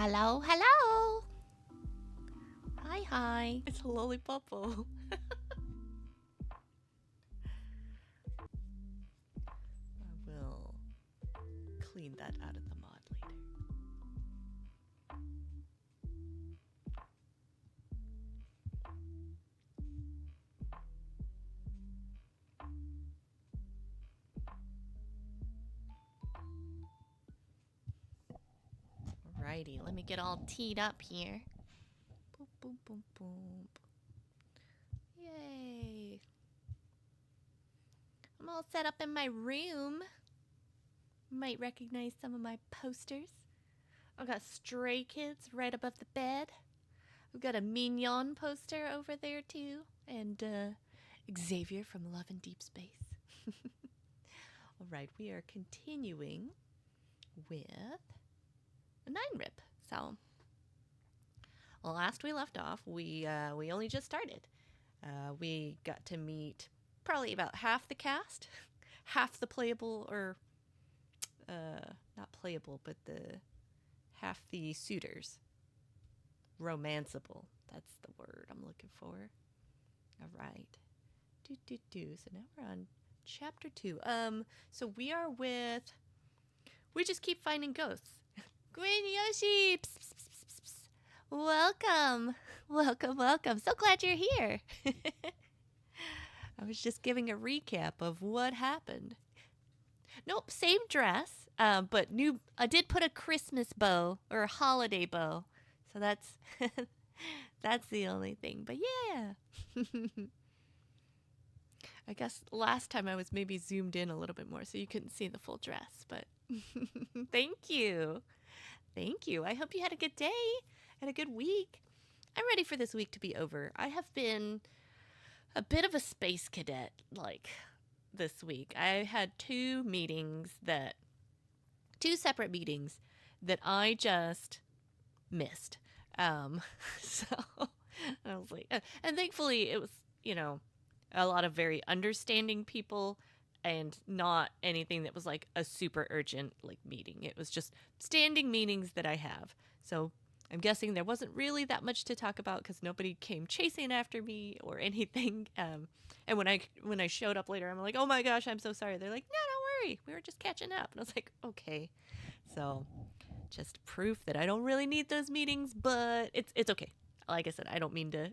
Hello, hello. Hi, hi. It's Lolli Ppoppo. I will clean that out of the mod later. Alrighty, let me get all teed up here. Boop, boop, boop, boop. Yay. I'm all set up in my room. You might recognize some of my posters. I've got Stray Kids right above the bed. We've got a Mignon poster over there too. And Xavier from Love in Deep Space. Alright, we are continuing with a 9-rip. So, well, last we left off, we only just started. We got to meet probably about half the cast, half the playable, or not playable, but half the suitors. Romanceable. That's the word I'm looking for. All right. So now we're on chapter 2. So we just keep finding ghosts. Green Yoshi! Psst, psst, psst, psst, psst. Welcome. Welcome. So glad you're here. I was just giving a recap of what happened. Nope, same dress, but new. I did put a Christmas bow or a holiday bow, so that's that's the only thing. But yeah, I guess last time I was maybe zoomed in a little bit more, so you couldn't see the full dress. But thank you. I hope you had a good day and a good week. I'm ready for this week to be over. I have been a bit of a space cadet, this week. I had two separate meetings that I just missed. So I was like, and thankfully it was, a lot of very understanding people and not anything that was like a super urgent meeting. It was just standing meetings that I have. So I'm guessing there wasn't really that much to talk about because nobody came chasing after me or anything. And when I showed up later, I'm like, oh my gosh, I'm so sorry. They're like, no, don't worry. We were just catching up. And I was like, okay. So just proof that I don't really need those meetings, but it's okay. Like I said, I don't mean to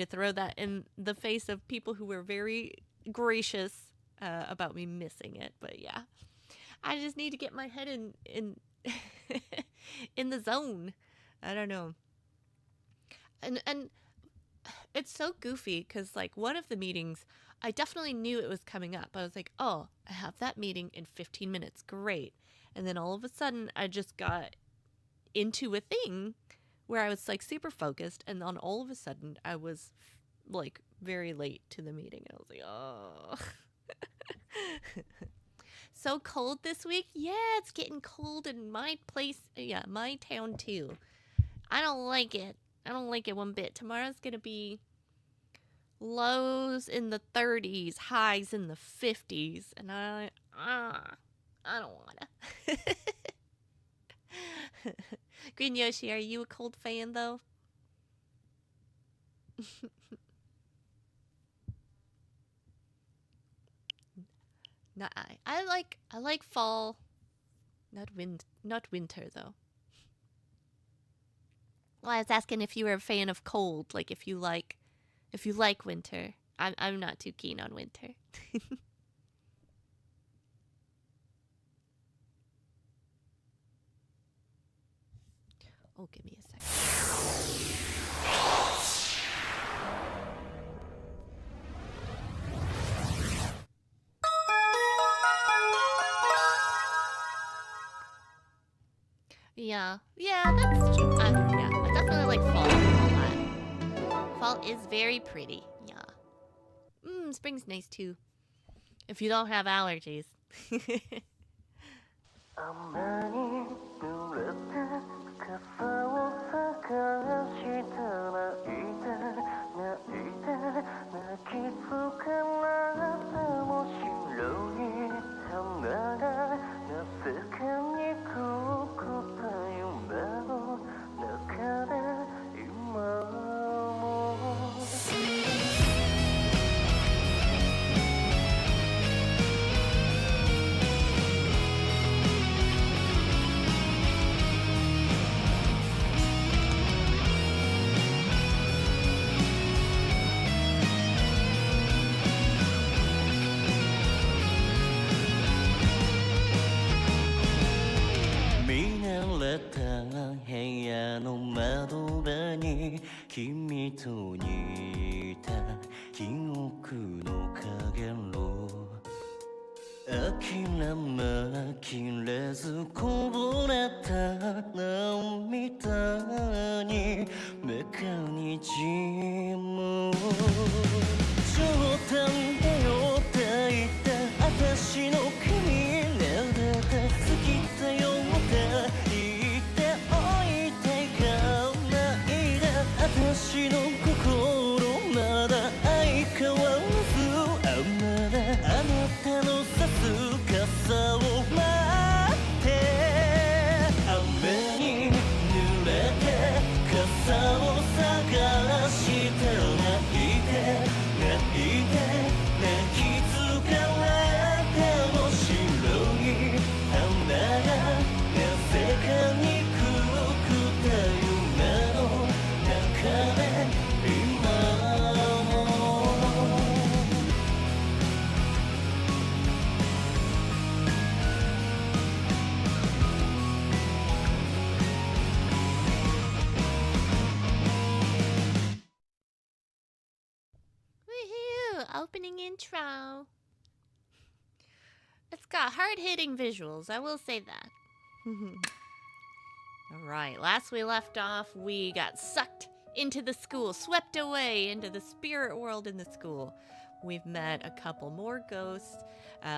throw that in the face of people who were very gracious about me missing it. But yeah, I just need to get my head in in the zone. I don't know. And it's so goofy because one of the meetings, I definitely knew it was coming up. I was like, oh, I have that meeting in 15 minutes. Great. And then all of a sudden I just got into a thing where I was super focused. And then all of a sudden I was very late to the meeting. And I was like, oh. So cold this week? Yeah, it's getting cold in my place. Yeah, my town too. I don't like it. I don't like it one bit. Tomorrow's going to be lows in the 30s, highs in the 50s. And I don't want to. Green Yoshi, are you a cold fan though? Not I. I like fall. Not winter though. Well, I was asking if you were a fan of cold, if you like winter. I'm not too keen on winter. Oh, give me a second. Yeah, that's true. Yeah, I definitely like fall a lot. Fall is very pretty. Yeah. Spring's nice too. If you don't have allergies. と似た記憶の影を諦めきれずこぼれた涙に目かにじむ冗談でよ抱いた私の髪撫でて好きだよって言っておいてからいで私の心まだ相変わらず雨であなたのさす傘を待って雨に濡れて傘を探して泣いて泣いて泣き疲れても白い花がなぜかにくくた夢の中で今Woohoo! Opening intro. It's got hard-hitting visuals, I will say that. Alright, last we left off, we got sucked into the school, swept away into the spirit world in the school. We've met a couple more ghosts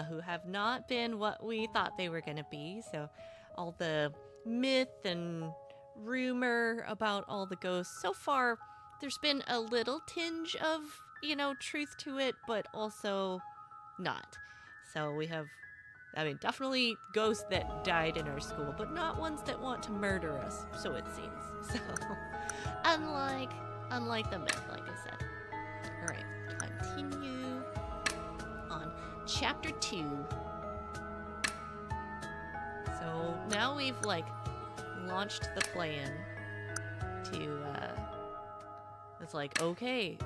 who have not been what we thought they were going to be. So all the myth and rumor about all the ghosts, so far there's been a little tinge of, truth to it, but also not. So we have, definitely ghosts that died in our school, but not ones that want to murder us, so it seems. So, unlike the myth, like I said. Alright, continue on chapter 2. So now we've, launched the plan to, it's like, okay,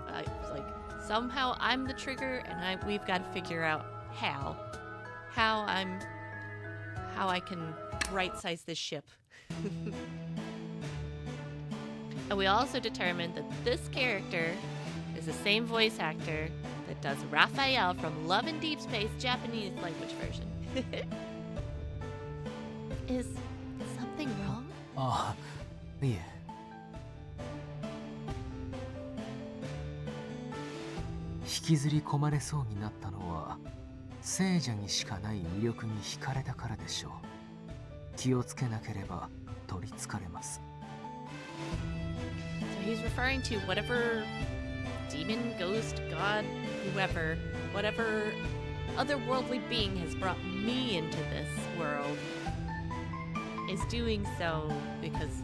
somehow I'm the trigger, and we've got to figure out how I can right-size this ship. And we also determined that this character is the same voice actor that does Raphael from Love in Deep Space Japanese language version. Is something wrong? ああ、いえ。引きずり込まれそうになったのは聖者にしかない魅力に惹かれたからでしょう。気をつけなければ取りつかれます。So he's referring to whatever demon, ghost, god, whatever otherworldly being has brought me into this world is doing so because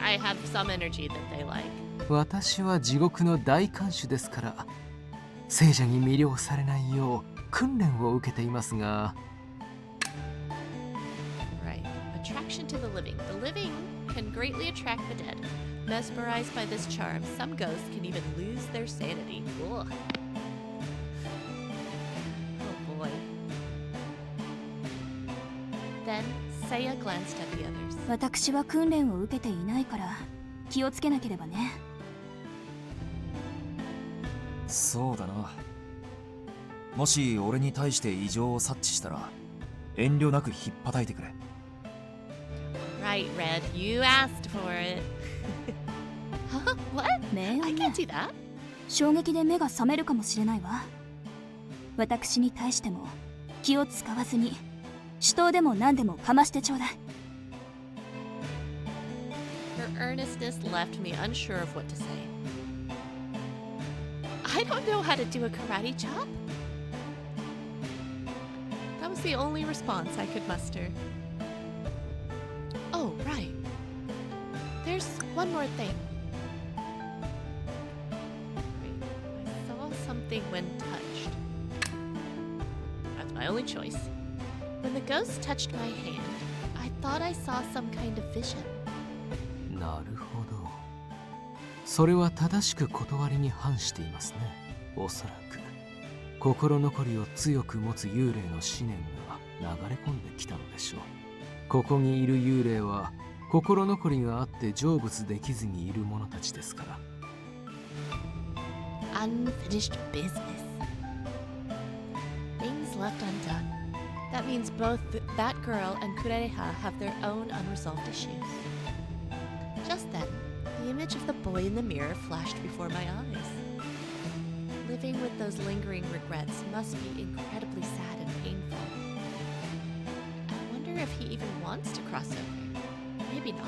I have some energy that they like. 私は地獄の大看守ですから、聖者に魅了されないよう訓練を受けていますが。Right. Attraction to the living. The living can greatly attract the dead. Mesmerized by this charm, some ghosts can even lose their sanity. Ugh. Oh boy. Then Seiya glanced at the others. 私は訓練を受けていないから気をつけなければね。そうだな。もし俺に対して異常を察知したら遠慮なく引っ叩いてくれ。Right, Red. You asked for it. Huh? What? I can't do that. 衝撃で目が覚めるかもしれないわ。私に対しても気を使わずに手刀でも何でもかましてちょうだい。Her earnestness left me unsure of what to say. I don't know how to do a karate chop. That was the only response I could muster. Oh, right. There's one more thing. Right. I saw something when touched. That's my only choice. When the ghost touched my hand, I thought I saw some kind of vision. なるほど。それは正しく断りに反していますね。おそらく心残りを強く持つ幽霊の思念が流れ込んできたのでしょう。ここにいる幽霊は心残りがあって成仏できずにいる者たちですから。 Unfinished business. Things left undone. That means both that girl and Kureha have their own unresolved issues. Just then, the image of the boy in the mirror flashed before my eyes. Living with those lingering regrets must be incredibly sad and painful. I wonder if he even wants to cross over. Maybe not.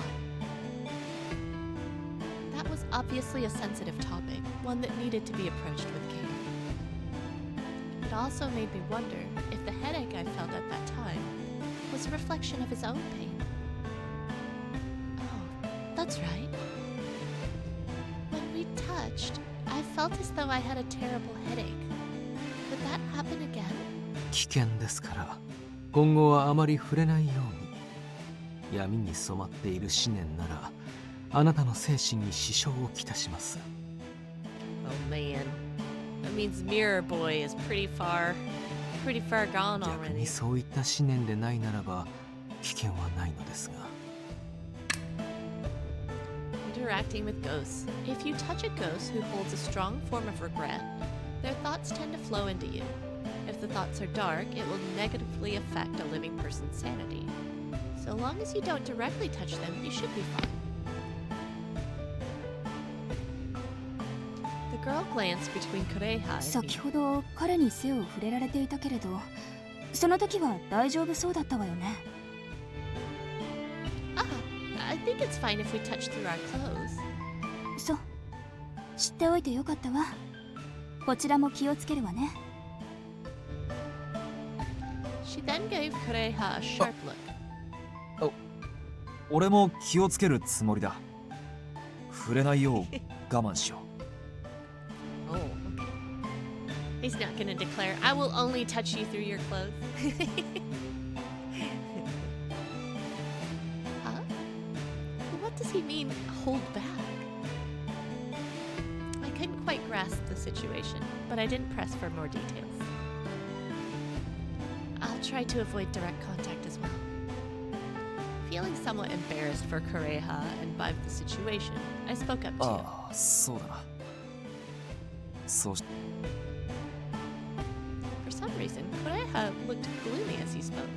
That was obviously a sensitive topic, one that needed to be approached with care. It also made me wonder if the headache I felt at that time was a reflection of his own pain. Oh, that's right. When we touched, I felt as though I had a terrible headache. Could that happen again? 危険ですから、今後はあまり触れないように。闇に染まっている思念なら、あなたの精神に支障をきたします。Oh man. That means Mirror Boy is pretty far gone 逆 already. にそういった思念でないならば、危険はないのですが。Interacting with ghosts. If you touch a ghost who holds a strong form of regret, their thoughts tend to flow into you. If the thoughts are dark, it will negatively affect a living person's sanity. So long as you don't directly touch them, you should be fine. The girl glanced between Kureha and me. 先ほど彼に背を触れられていたけれど、その時は大丈夫そうだったわよね。I think it's fine if we touch through our clothes. そう、知っておいてよかったわ。こちらも気をつけるわね。She then gave Kureha a sharp look. 俺も気をつけるつもりだ。触れないよう我慢しよう。Oh, okay. He's not gonna declare, I will only touch you through your clothes. Huh? What does he mean, hold back? I couldn't quite grasp the situation, but I didn't press for more details. I'll try to avoid direct contact as well. Feeling somewhat embarrassed for Kureha and by the situation, I spoke up too. ああ、そうだな。そうし For some reason, Kureha looked gloomy as he spoke.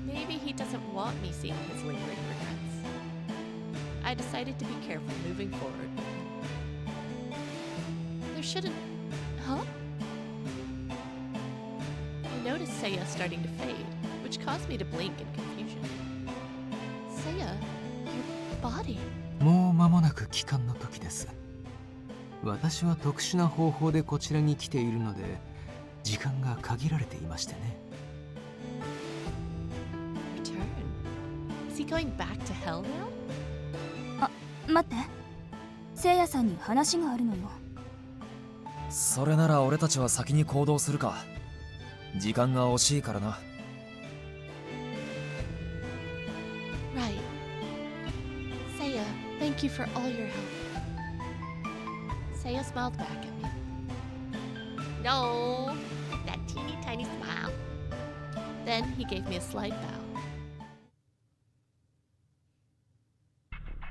Maybe he doesn't want me seeing his lingering regrets. I decided to be careful moving forward. There shouldn't... Huh? I noticed Seiya starting to fade, which caused me to blink in confusion. Seiya, your body... もう間もなく帰還の時です。私は特殊な方法でこちらに来ているので、時間が限られていましてね。Return? Is he going back to hell now? あ、待って。せいやさんに話があるのよ。それなら俺たちは先に行動するか。時間が惜しいからな。Right. Seiya, thank you for all your help. Seiya smiled back at me. No, that teeny tiny smile. Then he gave me a slight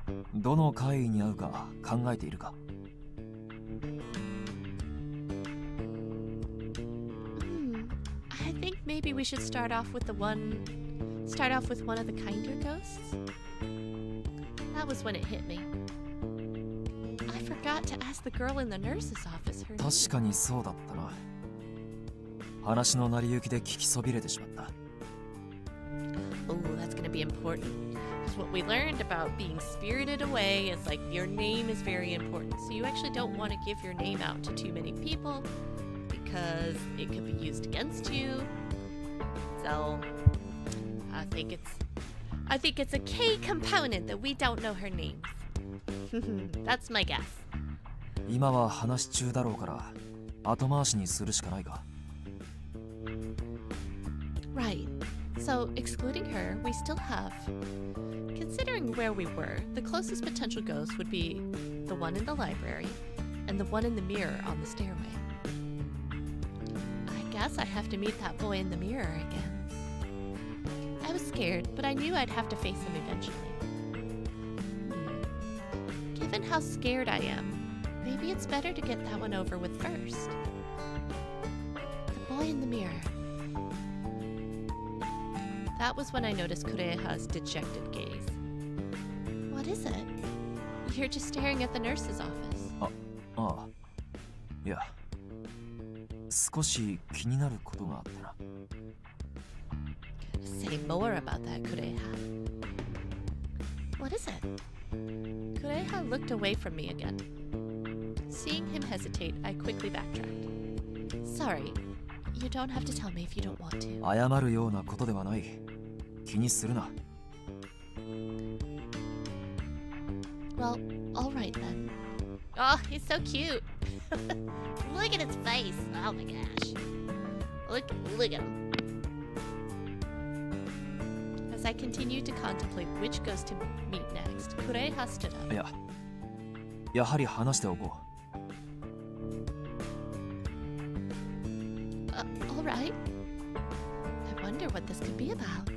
bow. どの怪異に合うか考えているか。I think maybe we should start off with one of the kinder ghosts. That was when it hit me. I forgot to ask the girl in the nurse's office her name. 確かにそうだったな。話の成り行きで聞きそびれてしまった。Oh, that's gonna be important. Because what we learned about being spirited away is like your name is very important. So you actually don't want to give your name out to too many people because it could be used against you. So I think it's a key component that we don't know her names. That's my guess. 今は話中だろうから後回しにするしかないか。Right. So, excluding her, we still have... Considering where we were, the closest potential ghost would be the one in the library and the one in the mirror on the stairway. I guess I have to meet that boy in the mirror again. I was was scared, but I knew I'd have to face him eventually. Given how scared I am, maybe it's better to get that one over with first. The boy in the mirror. That was when I noticed Kureha's dejected gaze. What is it? You're just staring at the nurse's office. ああ。いや、少し気になることがあってな。Say more about that, Kureha. What is it? Kureha looked away from me again. Seeing him hesitate, I quickly backtracked. Sorry, you don't have to tell me if you don't want to. 謝るようなことではない。気にするな。Well, all right then. Oh, he's so cute. Look at his face. Oh my gosh. Look at him. As I continued to contemplate which ghost to meet next, Kureha stood up. いや、やはり話しておこう。All right. I wonder what this could be about.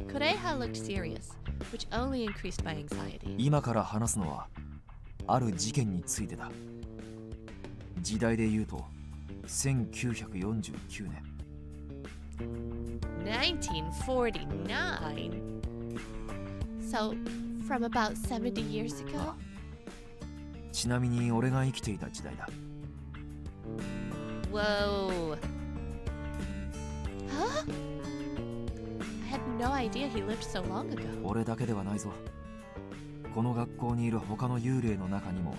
Kureha looked serious, which only increased my anxiety. 今から話すのはある事件についてだ。時代で言うと1949年。1949? So, from about 70 years ago? ちなみに俺が生きていた時代だ。Whoa. Huh? I had no idea he lived so long ago. 俺だけではないぞ。この学校にいる他の幽霊の中にも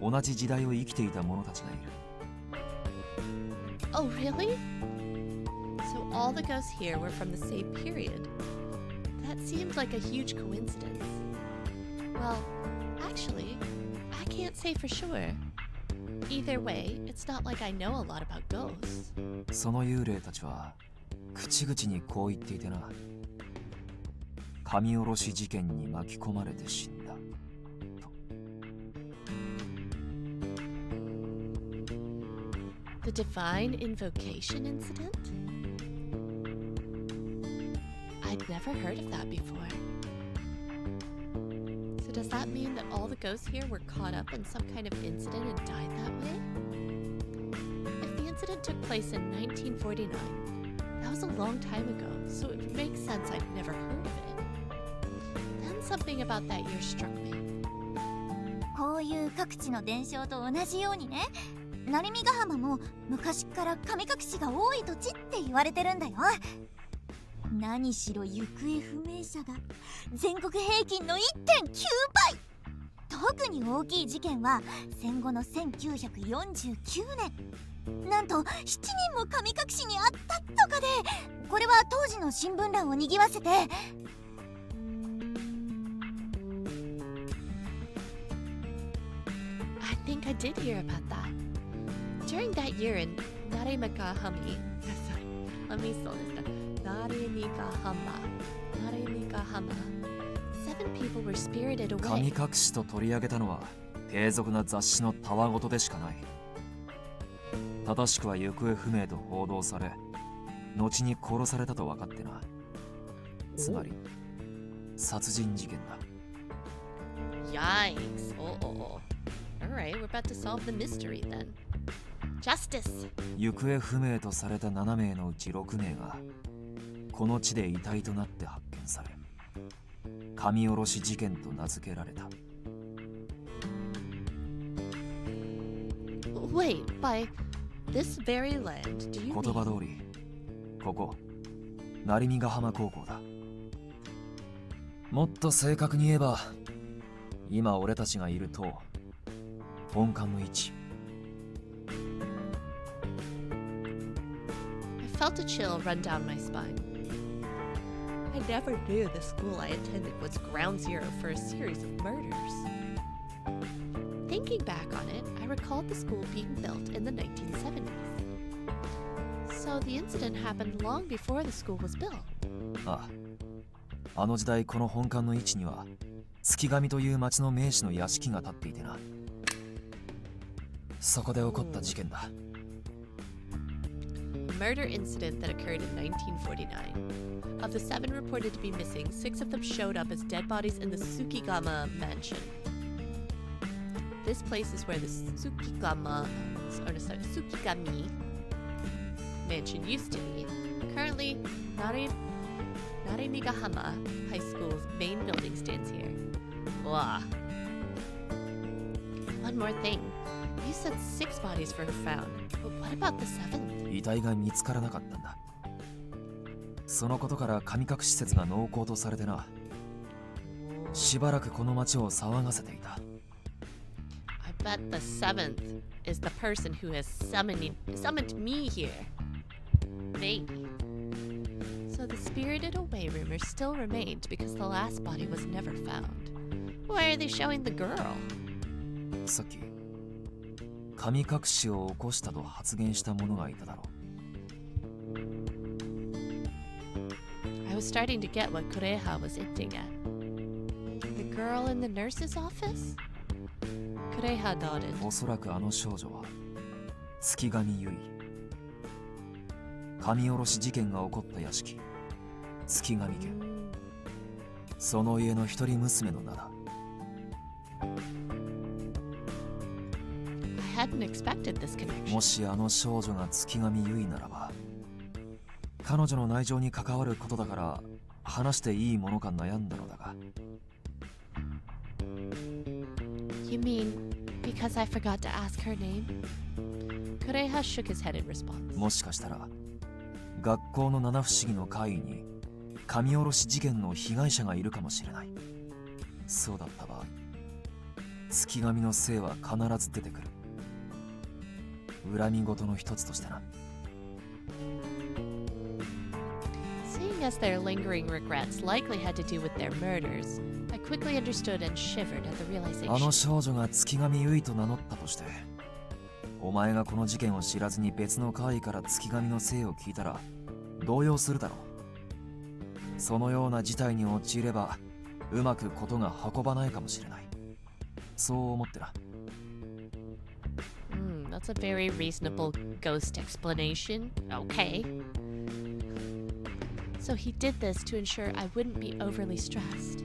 同じ時代を生きていた者たちがいる。Oh, really? So all the ghosts here were from the same period. That seemed like a huge coincidence. Well, actually, I can't say for sure. Either way, it's not like I know a lot about ghosts. その幽霊たちは口々にこう言っていてな。神殺し事件に巻き込まれて死んだ。The divine invocation incident? I'd never heard of that before. So does that mean that all the ghosts here were caught up in some kind of incident and died that way? If the incident took place in 1949, that was a long time ago, so it would make sense I'd never heard of it. Then something about that year struck me. こういう各地の伝承と同じようにね、成見ヶ浜も昔から神隠しが多い土地って言われてるんだよ。何しろ行方不明者が全国平均の 1.9 倍。特に大きい事件は戦後の1949年。なんと7人も神隠しにあったとかで、これは当時の新聞欄を賑わせて。I think I did hear about that. During that year in Narimikahami, let me slow this down. Narimikahama. 7 people were spirited 神 away. 隠しと取り上げたのは低俗な雑誌のたわごとでしかない。正しくは行方不明と報道され、後に殺されたと分かってな。つまり殺人事件だ。Yikes. Alright, we're about to solve the mystery then. Justice. 行方不明とされた7名のうち6名がこの地で遺体となって発見され、神殺し事件と名付けられた。Wait, by this very land, do you 言葉 mean... 通り、ここ成見ヶ浜高校だ。もっと正確に言えば、今俺たちがいる塔、本館の位置。I felt a chill run down my spine. I never knew the school I attended was ground zero for a series of murders. Thinking back on it, I recalled the school being built in the 1970s. So the incident happened long before the school was built. ああ、あの時代この本館の位置には月神という町の名士の屋敷が建っていてな。そこで起こった事件だ。murder incident that occurred in 1949. Of the 7 reported to be missing, 6 of them showed up as dead bodies in the Tsukigama mansion. This place is where the Tsukigami mansion used to be. Currently, Narimigahama High School's main building stands here. Blah. One more thing. You said 6 bodies were found, but what about the 7th? 遺体が見つからなかったんだ。そのことから神隠し説が濃厚とされてな。しばらくこの町を騒がせていた。I bet the 7th is the person who has summoned me here. Maybe. So the spirited away rumor still remained because the last body was never found. Why are they showing the girl? さっき神隠しを起こしたと発言した者がいただろう。I was starting to get what Kureha was hinting at. The girl in the nurse's office? Kureha nodded. おそらくあの少女は月神結衣。神殺し事件が起こった屋敷、月神家。その家の一人娘の名だ。I hadn't expected this connection. もしあの少女が月神結衣ならば、彼女の内情に関わることだから話していいものか悩んだのだが。You mean because I forgot to ask her name? Kureha shook his head in response. もしかしたら学校の七不思議の会議に神殺し事件の被害者がいるかもしれない。そうだった場合、月神の姓は必ず出てくる。恨み事の一つとしてな。Seeing as their lingering regrets likely had to do with their murders, I quickly understood and shivered at the あの realization. 少女が月神結衣と名乗ったとして、お前がこの事件を知らずに別の会議から月神の姓を聞いたら動揺するだろう。そのような事態に陥ればうまくことが運ばないかもしれない。そう思ってな。That's a very reasonable ghost explanation. Okay. So he did this to ensure I wouldn't be overly stressed.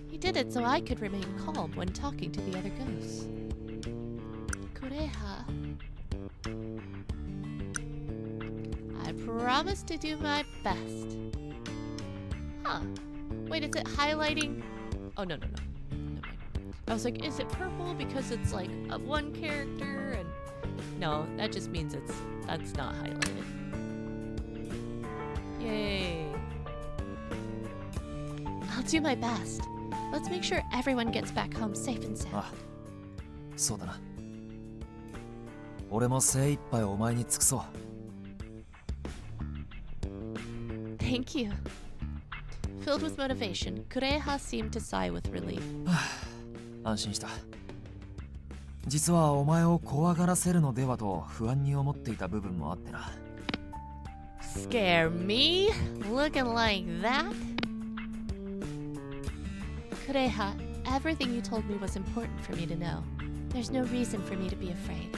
He did it so I could remain calm when talking to the other ghosts. Kureha. I promise to do my best. Huh. Wait, is it highlighting? Oh, no. Never mind. I was like, is it purple because it's like a one character? And no, that just means that's not highlighted. Yay. I'll do my best. Let's make sure everyone gets back home safe and sound. あ、そうだな。俺も精一杯お前に尽くそう。Thank you. Filled with motivation, Kureha seemed to sigh with relief. 安心した。実はお前を怖がらせるのではと不安に思っていた部分もあってな。Scare me? Looking like that? Kureha, everything you told me was important for me to know. There's no reason for me to be afraid.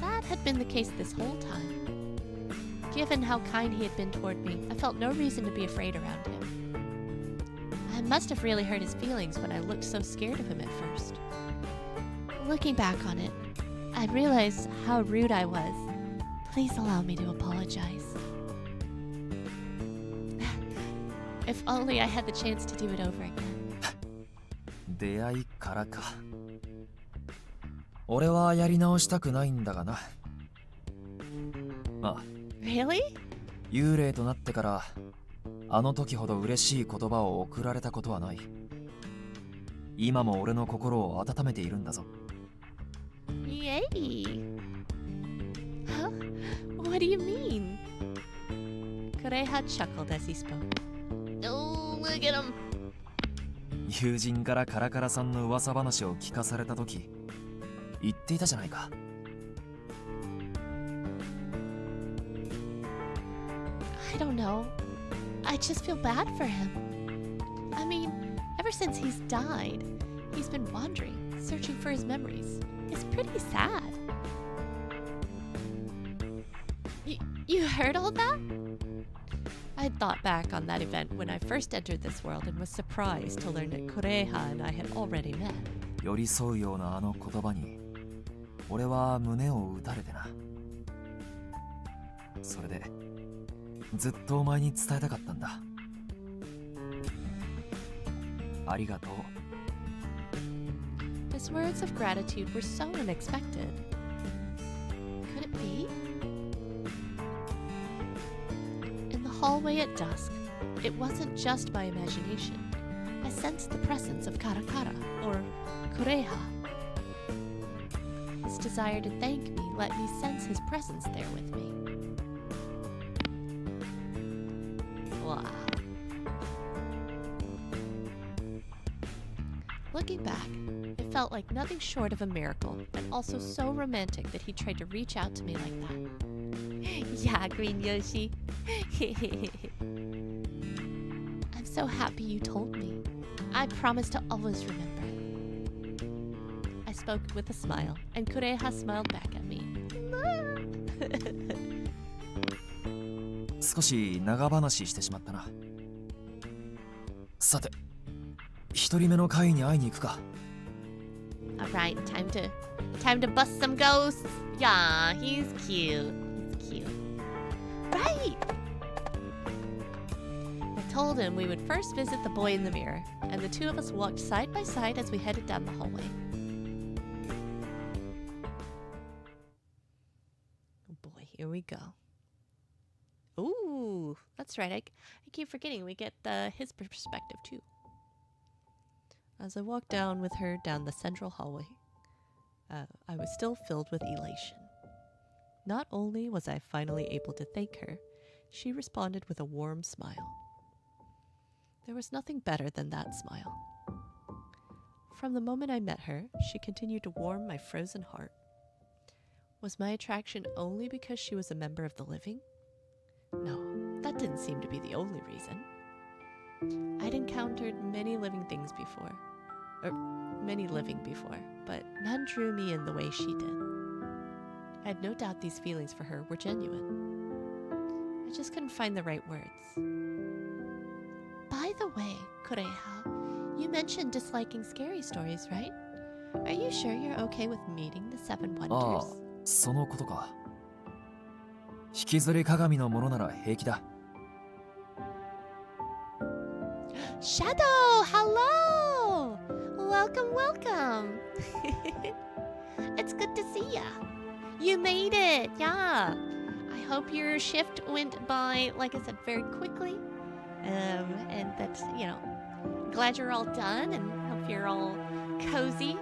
That had been the case this whole time. Given how kind he had been toward me, I felt no reason to be afraid around him. I must have really hurt his feelings when I looked so scared of him at first. Looking back on it, I realized how rude I was. Please allow me to apologize. If only I had the chance to do it over again. 出会いからか。俺はやり直したくないんだがな。ああ。Really? 幽霊となってからあの時ほど嬉しい言葉を送られたことはない。今も俺の心を温めているんだぞ。Yay! Huh? What do you mean? Kureha chuckled as he spoke. Oh, look at him! 友人からカラカラさんの噂話を聞かされた時言っていたじゃないか。I don't know. I just feel bad for him. I mean, ever since he's died, he's been wandering, searching for his memories. It's pretty sad. You heard all that? I had thought back on that event when I first entered this world and was surprised to learn that Kureha and I had already met. 寄り添うようなあの言葉に俺は胸を打たれてな。それでずっとお前に伝えたかったんだ。ありがとう。His words of gratitude were so unexpected. Could it be? In the hallway at dusk, it wasn't just my imagination. I sensed the presence of Karakara, or Kureha. His desire to thank me let me sense his presence there with me. Wow. Looking back, it felt like nothing short of a miracle, and also so romantic that he tried to reach out to me like that. Yeah, Green Yoshi. I'm so happy you told me. I promise to always remember. I spoke with a smile, and Kureha smiled back at me. 少し長話してしまったな。さて、一人目の会に会いに行くか。Alright, time to bust some ghosts. Yeah, he's cute. He's cute. Right! I told him we would first visit the boy in the mirror, and the two of us walked side by side as we headed down the hallway. Oh boy, here we go. Ooh, that's right. I keep forgetting we get his perspective too. As I walked down with her down the central hallway, I was still filled with elation. Not only was I finally able to thank her, she responded with a warm smile. There was nothing better than that smile. From the moment I met her, she continued to warm my frozen heart. Was my attraction only because she was a member of the living? No, that didn't seem to be the only reason. I'd encountered many living before, but none drew me in the way she did. I had no doubt these feelings for her were genuine. I just couldn't find the right words. By the way, Kureha, you mentioned disliking scary stories, right? Are you sure you're okay with meeting the Seven ああ、 Wonders? そのことか。引きずり鏡のものなら平気だ。Shadow, hello! Welcome, welcome! It's good to see ya. You made it, yeah. I hope your shift went by, like I said, very quickly. And that, you know, glad you're all done and hope you're all cozy.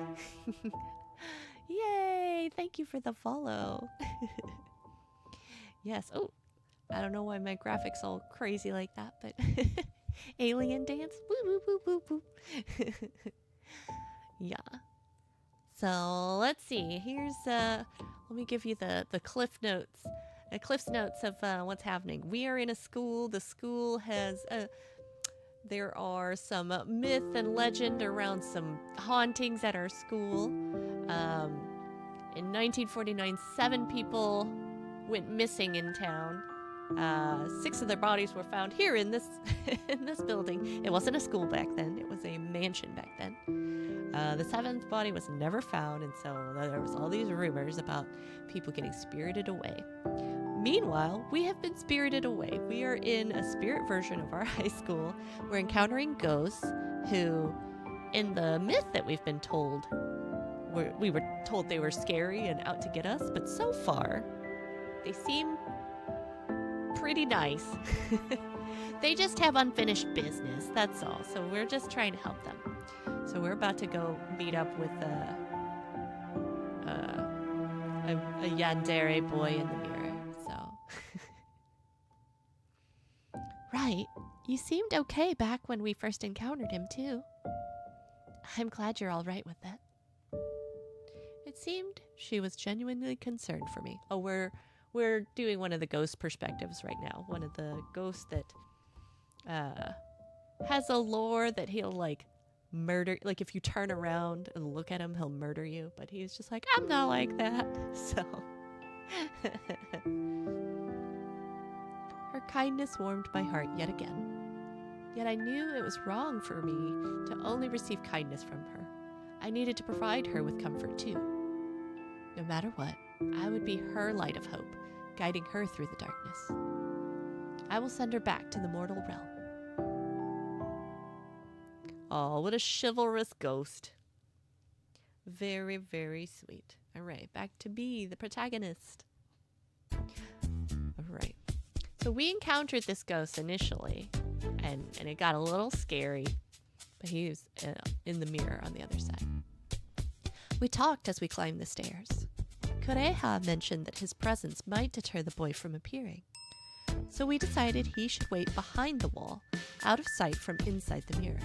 Yay! Thank you for the follow. Yes. Oh, I don't know why my graphics all crazy like that, but alien dance. Woo woo woo woo woo. Yeah. So let's see. Here's let me give you the cliff notes. Cliff's notes of what's happening. We are in a school. The school has there are some myth and legend around some hauntings at our school. In 1949, 7 people went missing in town. 6 of their bodies were found here in this in this building. It wasn't a school back then. It was a mansion back then. The 7th body was never found, and so there was all these rumors about people getting spirited away. Meanwhile, we have been spirited away. We are in a spirit version of our high school. We're encountering ghosts who, in the myth that we've been told, we were told they were scary and out to get us, but so far, they seem pretty nice. They just have unfinished business, that's all. So we're just trying to help them. So we're about to go meet up with a yandere boy in the mirror. So, right, you seemed okay back when we first encountered him too. I'm glad you're all right with that. It seemed she was genuinely concerned for me. Oh, we're doing one of the ghost perspectives right now. One of the ghosts that has a lore that he'll like murder, like if you turn around and look at him, he'll murder you, but he's just like, I'm not like that. So kindness warmed my heart yet again. Yet I knew it was wrong for me to only receive kindness from her. I needed to provide her with comfort too. No matter what, I would be her light of hope, guiding her through the darkness. I will send her back to the mortal realm. Oh, what a chivalrous ghost. Very, very sweet. All right, back to me, the protagonist. All right. So we encountered this ghost initially, and it got a little scary, but he was in the mirror on the other side. We talked as we climbed the stairs. Kureha mentioned that his presence might deter the boy from appearing, so we decided he should wait behind the wall, out of sight from inside the mirror.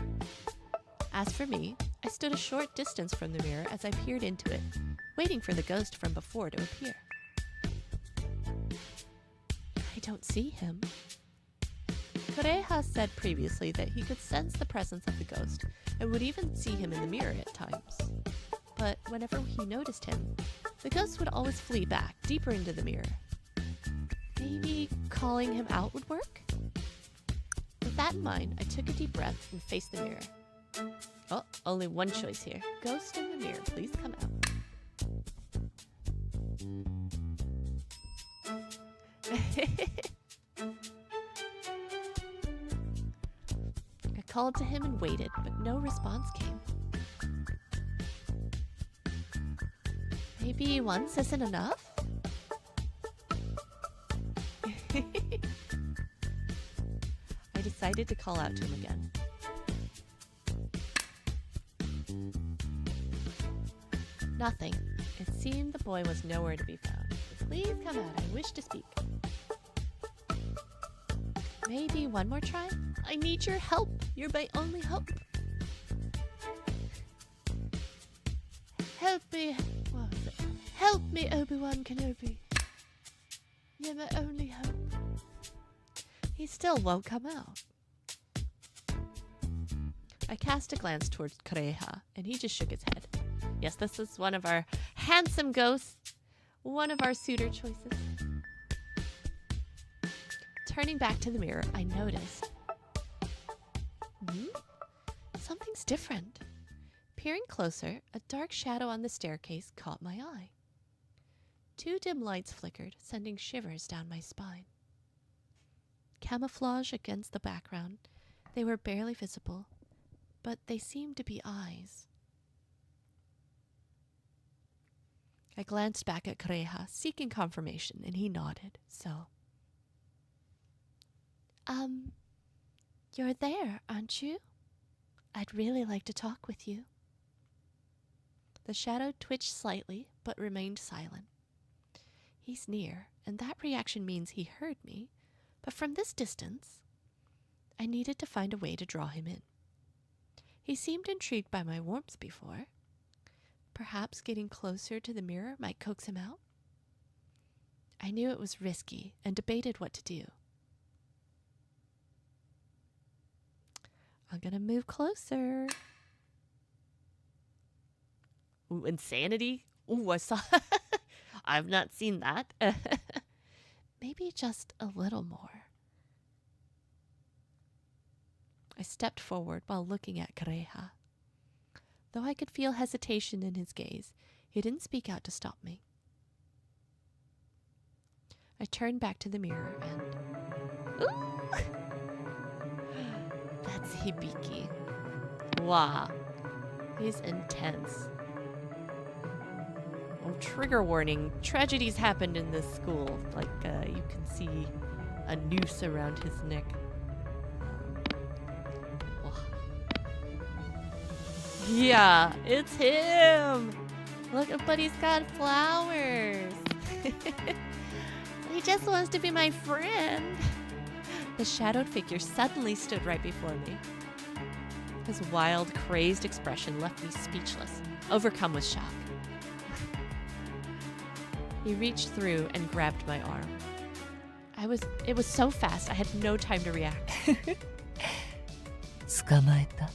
As for me, I stood a short distance from the mirror as I peered into it, waiting for the ghost from before to appear. I don't see him. Kureha said previously that he could sense the presence of the ghost and would even see him in the mirror at times. But whenever he noticed him, the ghost would always flee back, deeper into the mirror. Maybe calling him out would work? With that in mind, I took a deep breath and faced the mirror. Oh, only one choice here. Ghost in the mirror, please come out. I called to him and waited, but no response came. Maybe once isn't enough? I decided to call out to him again. Nothing. It seemed the boy was nowhere to be found. Please come out. I wish to speak. Maybe one more try? I need your help. You're my only hope. Help me. What was it? Help me, Obi-Wan Kenobi. You're my only hope. He still won't come out. I cast a glance towards Kureha, and he just shook his head. Yes, this is one of our handsome ghosts. One of our suitor choices. Turning back to the mirror, I noticed. Something's different. Peering closer, a dark shadow on the staircase caught my eye. 2 dim lights flickered, sending shivers down my spine. Camouflage against the background, they were barely visible, but they seemed to be eyes. I glanced back at Kureha, seeking confirmation, and he nodded, so... You're there, aren't you? I'd really like to talk with you. The shadow twitched slightly, but remained silent. He's near, and that reaction means he heard me, but from this distance, I needed to find a way to draw him in. He seemed intrigued by my warmth before. Perhaps getting closer to the mirror might coax him out? I knew it was risky and debated what to do. I'm gonna move closer. Ooh, insanity? Ooh, I saw... I've not seen that. Maybe just a little more. I stepped forward while looking at Kureha. Though I could feel hesitation in his gaze, he didn't speak out to stop me. I turned back to the mirror and... Ooh! That's Hibiki. Wow. He's intense. Oh, trigger warning. Tragedies happened in this school. Like, you can see a noose around his neck. Oh. Yeah, it's him! Look, but he's got flowers. He just wants to be my friend. The shadowed figure suddenly stood right before me. His wild, crazed expression left me speechless, overcome with shock. He reached through and grabbed my arm. It was so fast, I had no time to react. 捕まえた?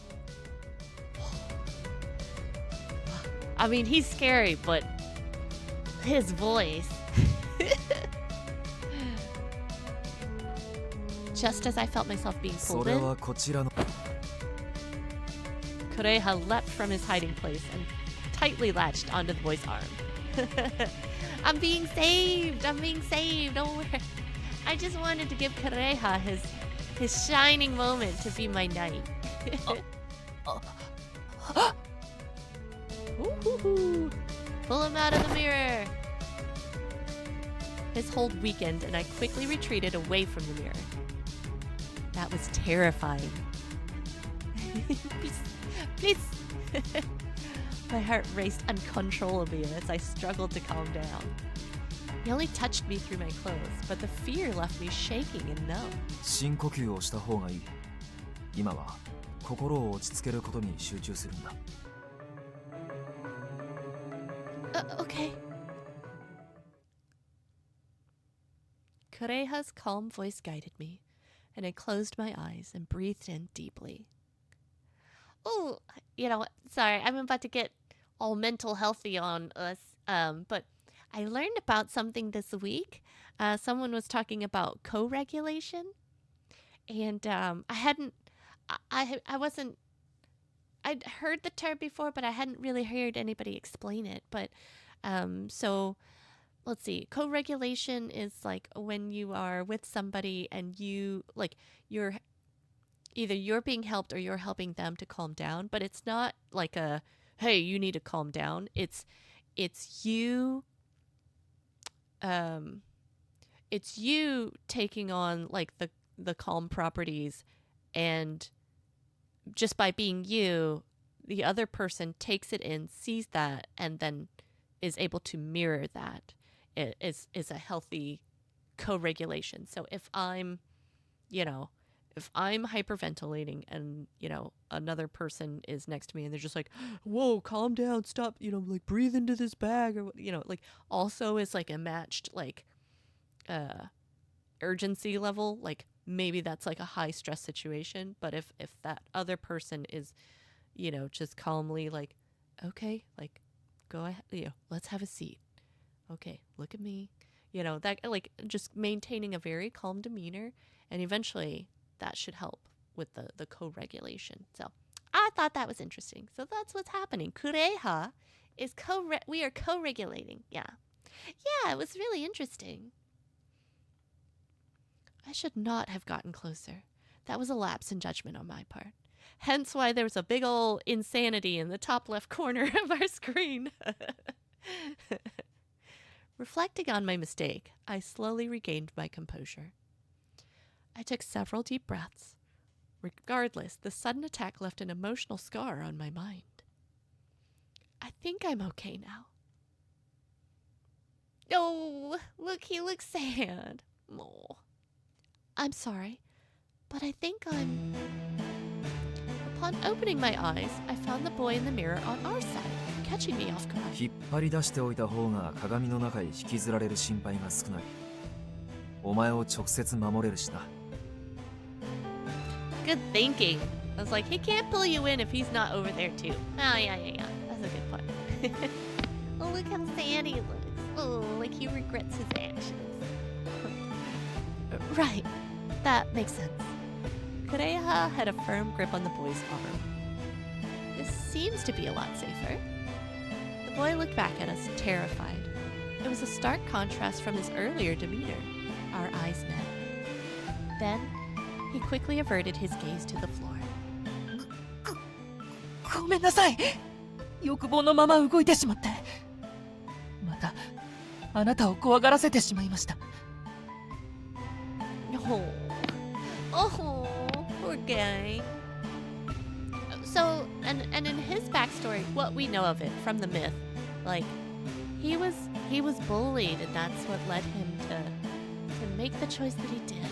I mean, he's scary, but his voice. Just as I felt myself being そ pulled れ in, はこちらの Kureha leapt from his hiding place and tightly latched onto the boy's arm. I'm being saved! I'm being saved! Don't worry. I just wanted to give Kureha his shining moment to be my knight. Ooh, pull him out of the mirror! His hold weakened, and I quickly retreated away from the mirror. That was terrifying. Please. My heart raced uncontrollably as I struggled to calm down. He only touched me through my clothes, but the fear left me shaking and numb. 深呼吸をした方がいい。今は心を落ち着けることに集中するんだ。Okay. Kureha's calm voice guided me, and I closed my eyes and breathed in deeply. Oh, sorry, I'm about to get all mental healthy on us, but I learned about something this week. Someone was talking about co-regulation, and I'd heard the term before, but I hadn't really heard anybody explain it. But so let's see. Co-regulation is like when you are with somebody and you're being helped or you're helping them to calm down, but it's not like a, hey, you need to calm down. It's you taking on like the calm properties, and just by being you, the other person takes it in, sees that, and then is able to mirror that. It is a healthy co-regulation. So if I'm hyperventilating and, another person is next to me and they're just like, whoa, calm down, stop, like breathe into this bag, or, like also is like a matched, like, urgency level. Like maybe that's like a high stress situation. But if that other person is, just calmly like, okay, like go ahead, let's have a seat. Okay, look at me. That like just maintaining a very calm demeanor, and eventually that should help with the co-regulation. So I thought that was interesting. So that's what's happening. Kureha is we are co-regulating. Yeah, it was really interesting. I should not have gotten closer. That was a lapse in judgment on my part. Hence why there was a big ol' insanity in the top left corner of our screen. Reflecting on my mistake, I slowly regained my composure. I took several deep breaths. Regardless, the sudden attack left an emotional scar on my mind. I think I'm okay now. Oh, look, he looks sad. Oh. I'm sorry, but I think I'm... Upon opening my eyes, I found the boy in the mirror on our side, catching me off guard. 引っ張り出しておいた方が鏡の中へ引きずられる心配が少ない。お前を直接守れるしな。Good thinking. I was like, he can't pull you in if he's not over there too. Oh, yeah. That's a good point. Oh, look how sad he looks. Oh, like he regrets his actions. Right. That makes sense. Kureha had a firm grip on the boy's arm. This seems to be a lot safer. The boy looked back at us, terrified. It was a stark contrast from his earlier demeanor. Our eyes met. Then, he quickly averted his gaze to the floor. ごめんなさい。欲望のまま動いてしまって。またあなたを怖がらせてしまいました。Oh, poor guy. So, and in his backstory, what we know of it from the myth, like he was bullied, and that's what led him to make the choice that he did.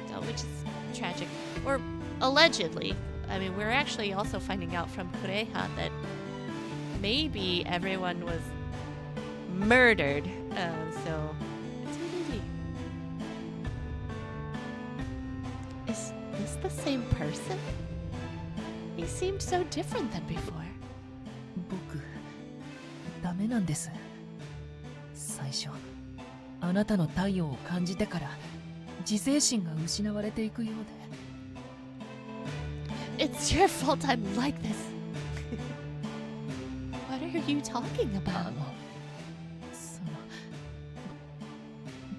So, which is tragic, or allegedly. I mean, we're actually also finding out from Kureha that maybe everyone was murdered. So. Is this the same person? He seemed so different than before. 僕、ダメなんです。最初、あなたの太陽を感じてから、自制心が失われていくようで。 It's your fault I'm like this. What are you talking あ about? の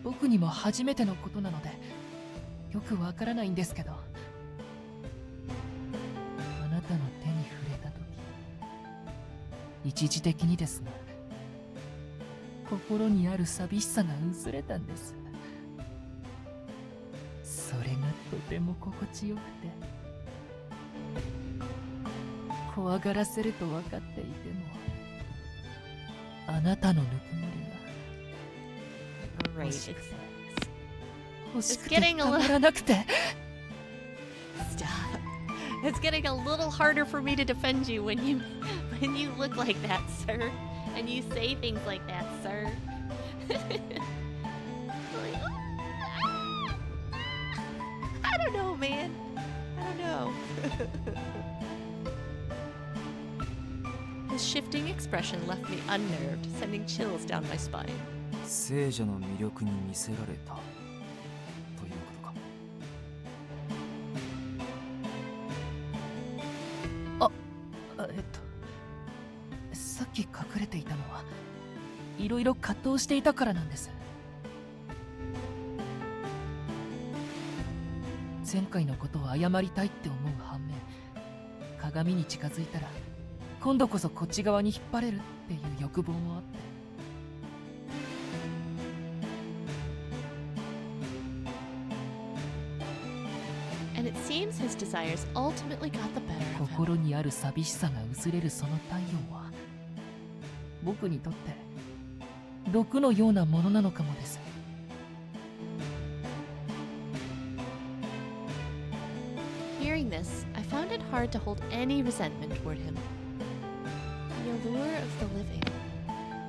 僕にも初めてのことなのでよくわからないんですけど、あなたの手に触れた時、一時的にですが心にある寂しさが薄れたんです。それがとても心地よくて、怖がらせると分かっていてもあなたのぬくもりが Right. 欲し It's くて getting a たま little. らなくて。 Stop. It's getting a little harder for me to defend you when you look like that, sir, and you say things like that, sir. I don't know, man. I don't know. His shifting expression left me unnerved, sending chills down my spine. 聖者の魅力に魅せられたということか。さっき隠れていたのはいろいろ葛藤していたからなんです。前回のことを謝りたいって思う反面、鏡に近づいたら今度こそこっち側に引っ張れるっていう欲望もあって。 And it seems his desires ultimately got the better of him. 心にある寂しさが薄れるその太陽は僕にとって毒のようなものなのかもです。 Hearing this, I found it hard to hold any resentment toward him. The allure of the living.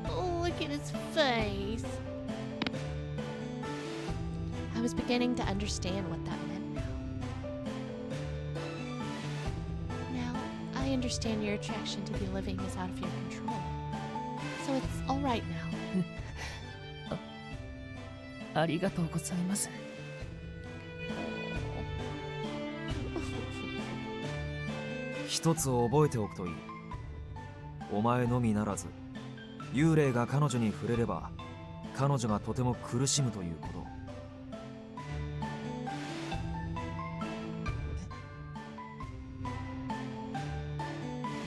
Oh, look at his face. I was beginning to understand what that meant now. Now, I understand your attraction to the living is out of your control. So it's all right now. ありがとうございます。 一つ覚えておくといい。お前のみならず幽霊が彼女に触れれば彼女がとても苦しむということ。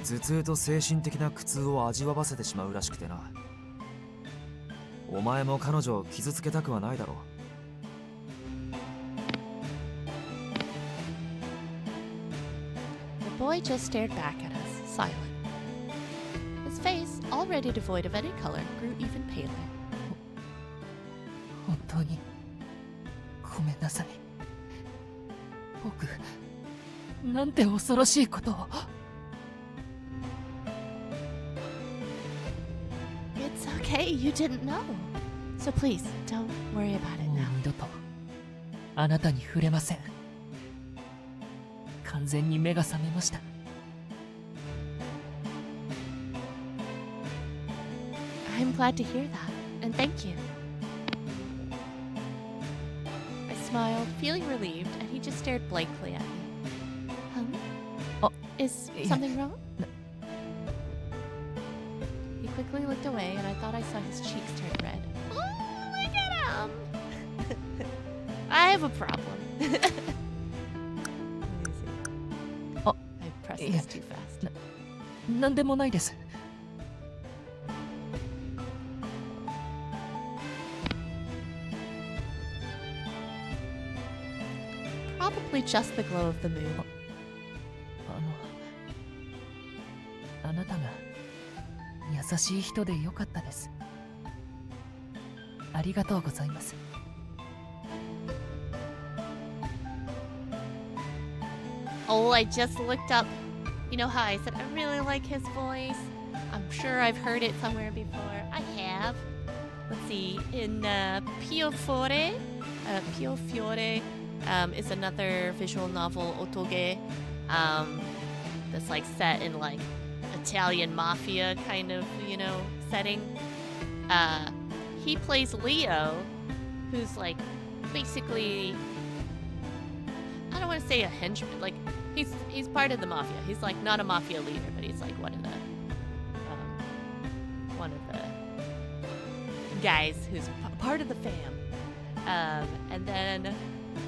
頭痛と精神的な苦痛を味わわせてしまうらしくてな。お前も彼女を傷つけたくはないだろう。 The boy just stared back at us, silent. His face, already devoid of any color, grew even paler. 本当にごめんなさい。僕なんて恐ろしいことを。 It's okay, you didn't know. So please, don't worry about it もう now. 二度とあなたに触れません。完全に目が覚めました。 I'm glad to hear that, and thank you. I smiled, feeling relieved, and he just stared blankly at me. Oh, Is yeah. something wrong? No. He quickly looked away, and I thought I saw his cheeks turn red. Oh, look at him! I have a problem. Let me see. Oh, I pressed yeah. this too fast. なんでもないです。 Probably just the glow of the moon. あなたが優しい人でよかったです。ありがとうございます。 Oh, I just looked up. You know how I said I really like his voice? I'm sure I've heard it somewhere before. I have. Let's see. In Pio Fiore is another visual novel, Otoge, that's like set in like Italian mafia kind of, you know, setting. He plays Leo, who's like basically, I don't want to say a henchman. Like he's part of the mafia. He's like not a mafia leader, but he's like one of the guys who's part of the fam. And then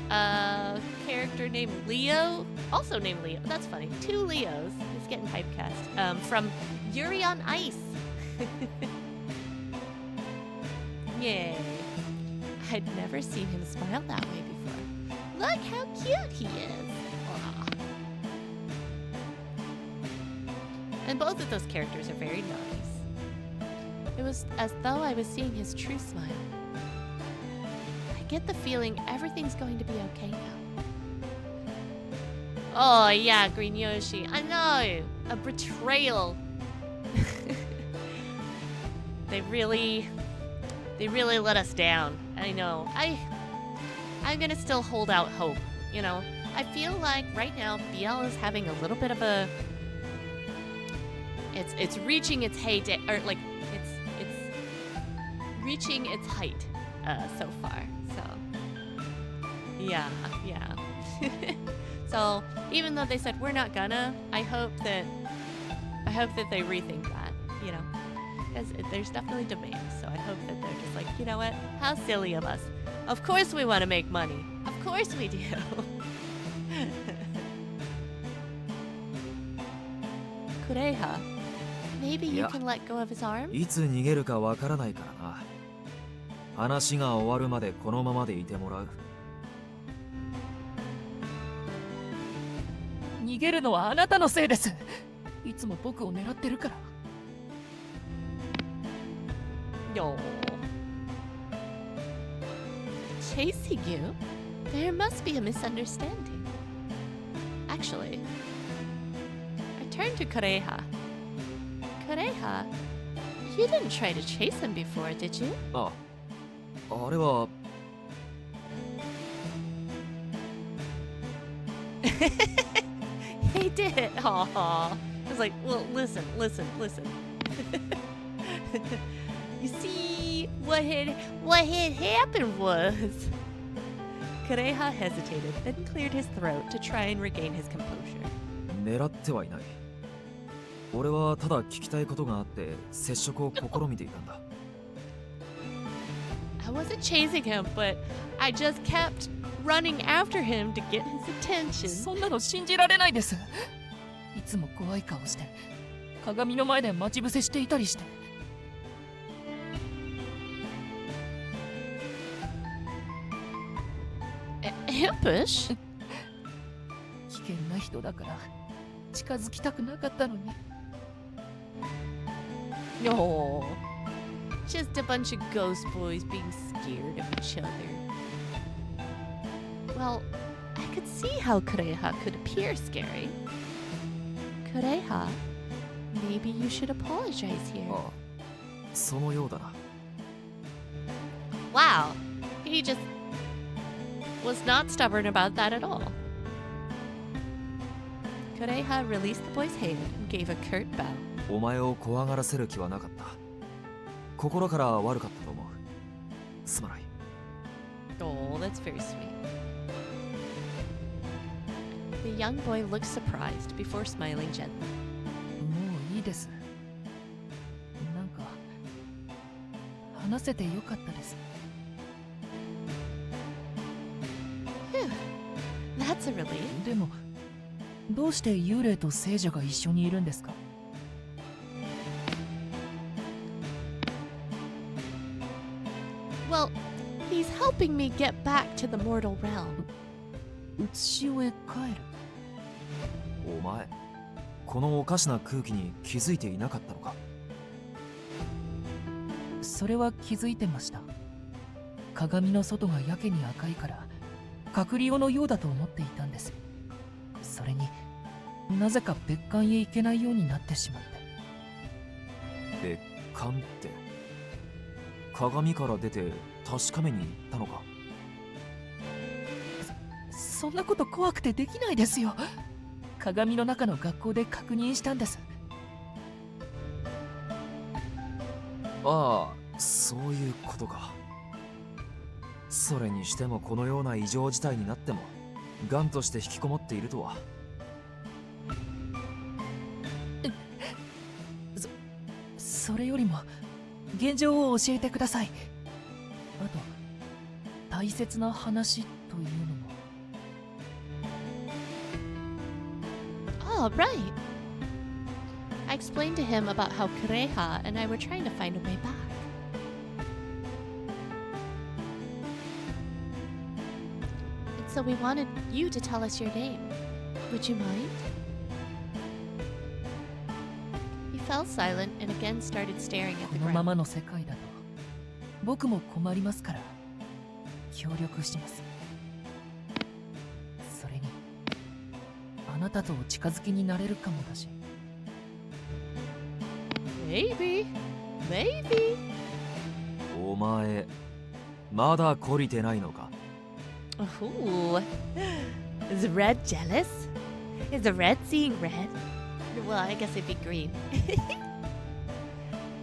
a character named Leo, also named Leo. That's funny. 2 Leos. He's getting typecast. From Yuri on Ice. Yay. I'd never seen him smile that way before. Look how cute he is. Aw. And both of those characters are very nice. It was as though I was seeing his true smile. I get the feeling everything's going to be okay now. Oh yeah, Green Yoshi. I know. A betrayal. They really let us down. I know. I'm gonna still hold out hope. You know, I feel like right now BL is having a little bit of a. It's reaching its heyday, or like it's reaching its height so far. So yeah. So even though they said we're not gonna, I hope that they rethink that. You know. Because there's definitely demand, so I hope that they're just like, you know what? How silly of us. Of course we want to make money. Of course we do. Kureha, maybe you can let go of his arm? いつ逃げるかわからないからな。話が終わるまでこのままでいてもらう。逃げるのはあなたのせいです。いつも僕を狙ってるから。No. Chasing you? There must be a misunderstanding. Actually, I turned to Kureha. Kureha, you didn't try to chase him before, did you? あれは He did. Aww. I was like, well, listen. You see, what had happened was... Kureha hesitated, then cleared his throat to try and regain his composure. 狙ってはいない。俺はただ聞きたいことがあって接触を試みていたんだ。I wasn't chasing him, but I just kept running after him to get his attention. そんなの信じられないです。いつも怖い顔して、鏡の前で待ち伏せしていたりして。Ambush? 危険な人だから近づきたくなかったのに。No. Just a bunch of ghost boys being scared of each other. Well, I could see how Kureha could appear scary. Kureha, maybe you should apologize here. ああ、そのようだな。Wow, he just was not stubborn about that at all. Kureha released the boy's hand and gave a curt bow. お前を怖がらせる気はなかった。心から悪かったと思う。すまない。Oh, that's very sweet. The young boy looked surprised before smiling gently. もういいです。なんか話せてよかったです。Phew, that's a relief. でもどうして幽霊と聖者が一緒にいるんですか？ Well, he's helping me get back to the mortal realm. 写しをへ帰る。お前、このおかしな空気に気づいていなかったのか？それは気づいてました。鏡の外がやけに赤いから隔離用のようだと思っていたんです。それになぜか別館へ行けないようになってしまって。別館って鏡から出て確かめに行ったのか？そんなこと怖くてできないですよ。鏡の中の学校で確認したんです。ああ、そういうことか。それにしてもこのような異常事態になってもガンとして引きこもっているとは。それよりも現状を教えてください。あと大切な話というのも。Oh, right. I explained to him about how Kureha and I were trying to find a way back. And so we wanted you to tell us your name. Would you mind? He fell silent and again started staring at こ the のま ground. まの世界だと僕も困りますから協力します。それにあなたとお近づきになれるかもだし。 Maybe. Maybe. お前まだ懲りてないのか。 Ooh. Is Red jealous? Is the Red seeing red? Well, I guess it'd be green.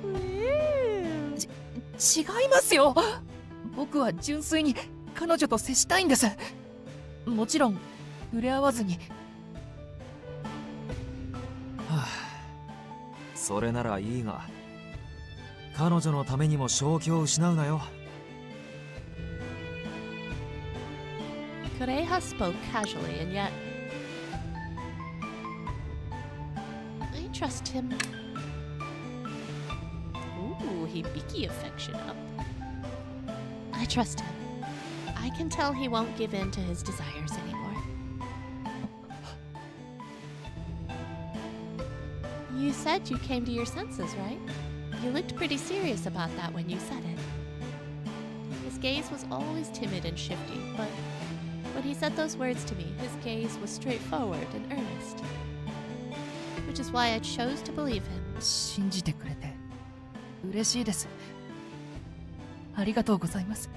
Woo. 違いますよ。僕は純粋に彼女と接したいんです。もちろん触れ合わずに。はあ、それならいいが彼女のためにも正気を失うなよ。 Kureha spoke casually, and yet I trust him. Ooh, hibiki affection up. I trust him. I can tell he won't give in to his desires anymore. You said you came to your senses, right? You looked pretty serious about that when you said it. His gaze was always timid and shifty, but when he said those words to me, his gaze was straightforward and earnest. Which is why I chose to believe him. 信じてくれて嬉しいです。ありがとうございます。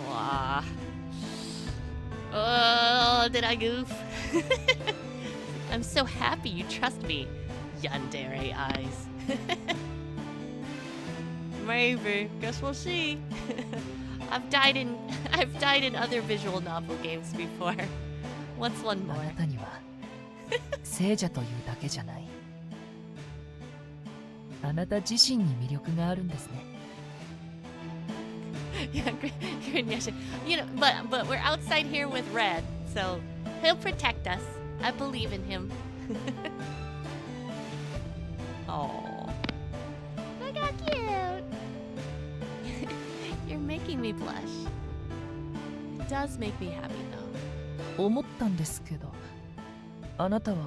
Wah. Oh, did I goof? I'm so happy you trust me, yandere eyes. Maybe. Guess we'll see. I've died in other visual novel games before. What's one あ more? なたには聖者というだけじゃない。あなた自身に魅力があるんですね。Yeah, you know, but we're outside here with Red, so he'll protect us. I believe in him. Oh, I got cute. You're making me blush. It does make me happy though. 思ったんですけど、あなたは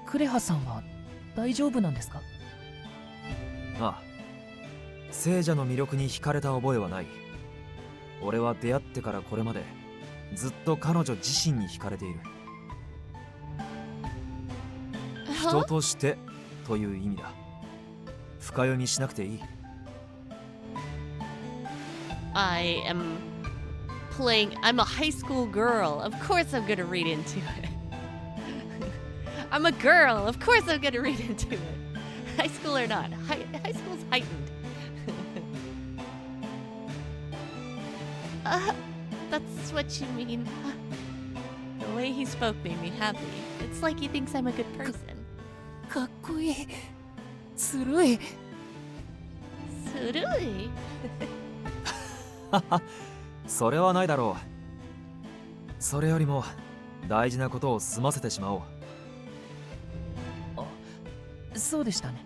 クレハさんは大丈夫なんですか？ああ、聖者の魅力に惹かれた覚えはない。俺は出会ってからこれまでずっと彼女自身に惹かれている。人としてという意味だ。深読みしなくていい。I'm a high school girl. Of course I'm gonna read into it. I'm a girl. Of course I'm gonna read into it. High school or not. High school's heightened. That's what you mean. The way he spoke made me happy. It's like he thinks I'm a good person. かっこいい。ずるい。ずるい。それはないだろう。それよりも大事なことを済ませてしまおう。そうでしたね。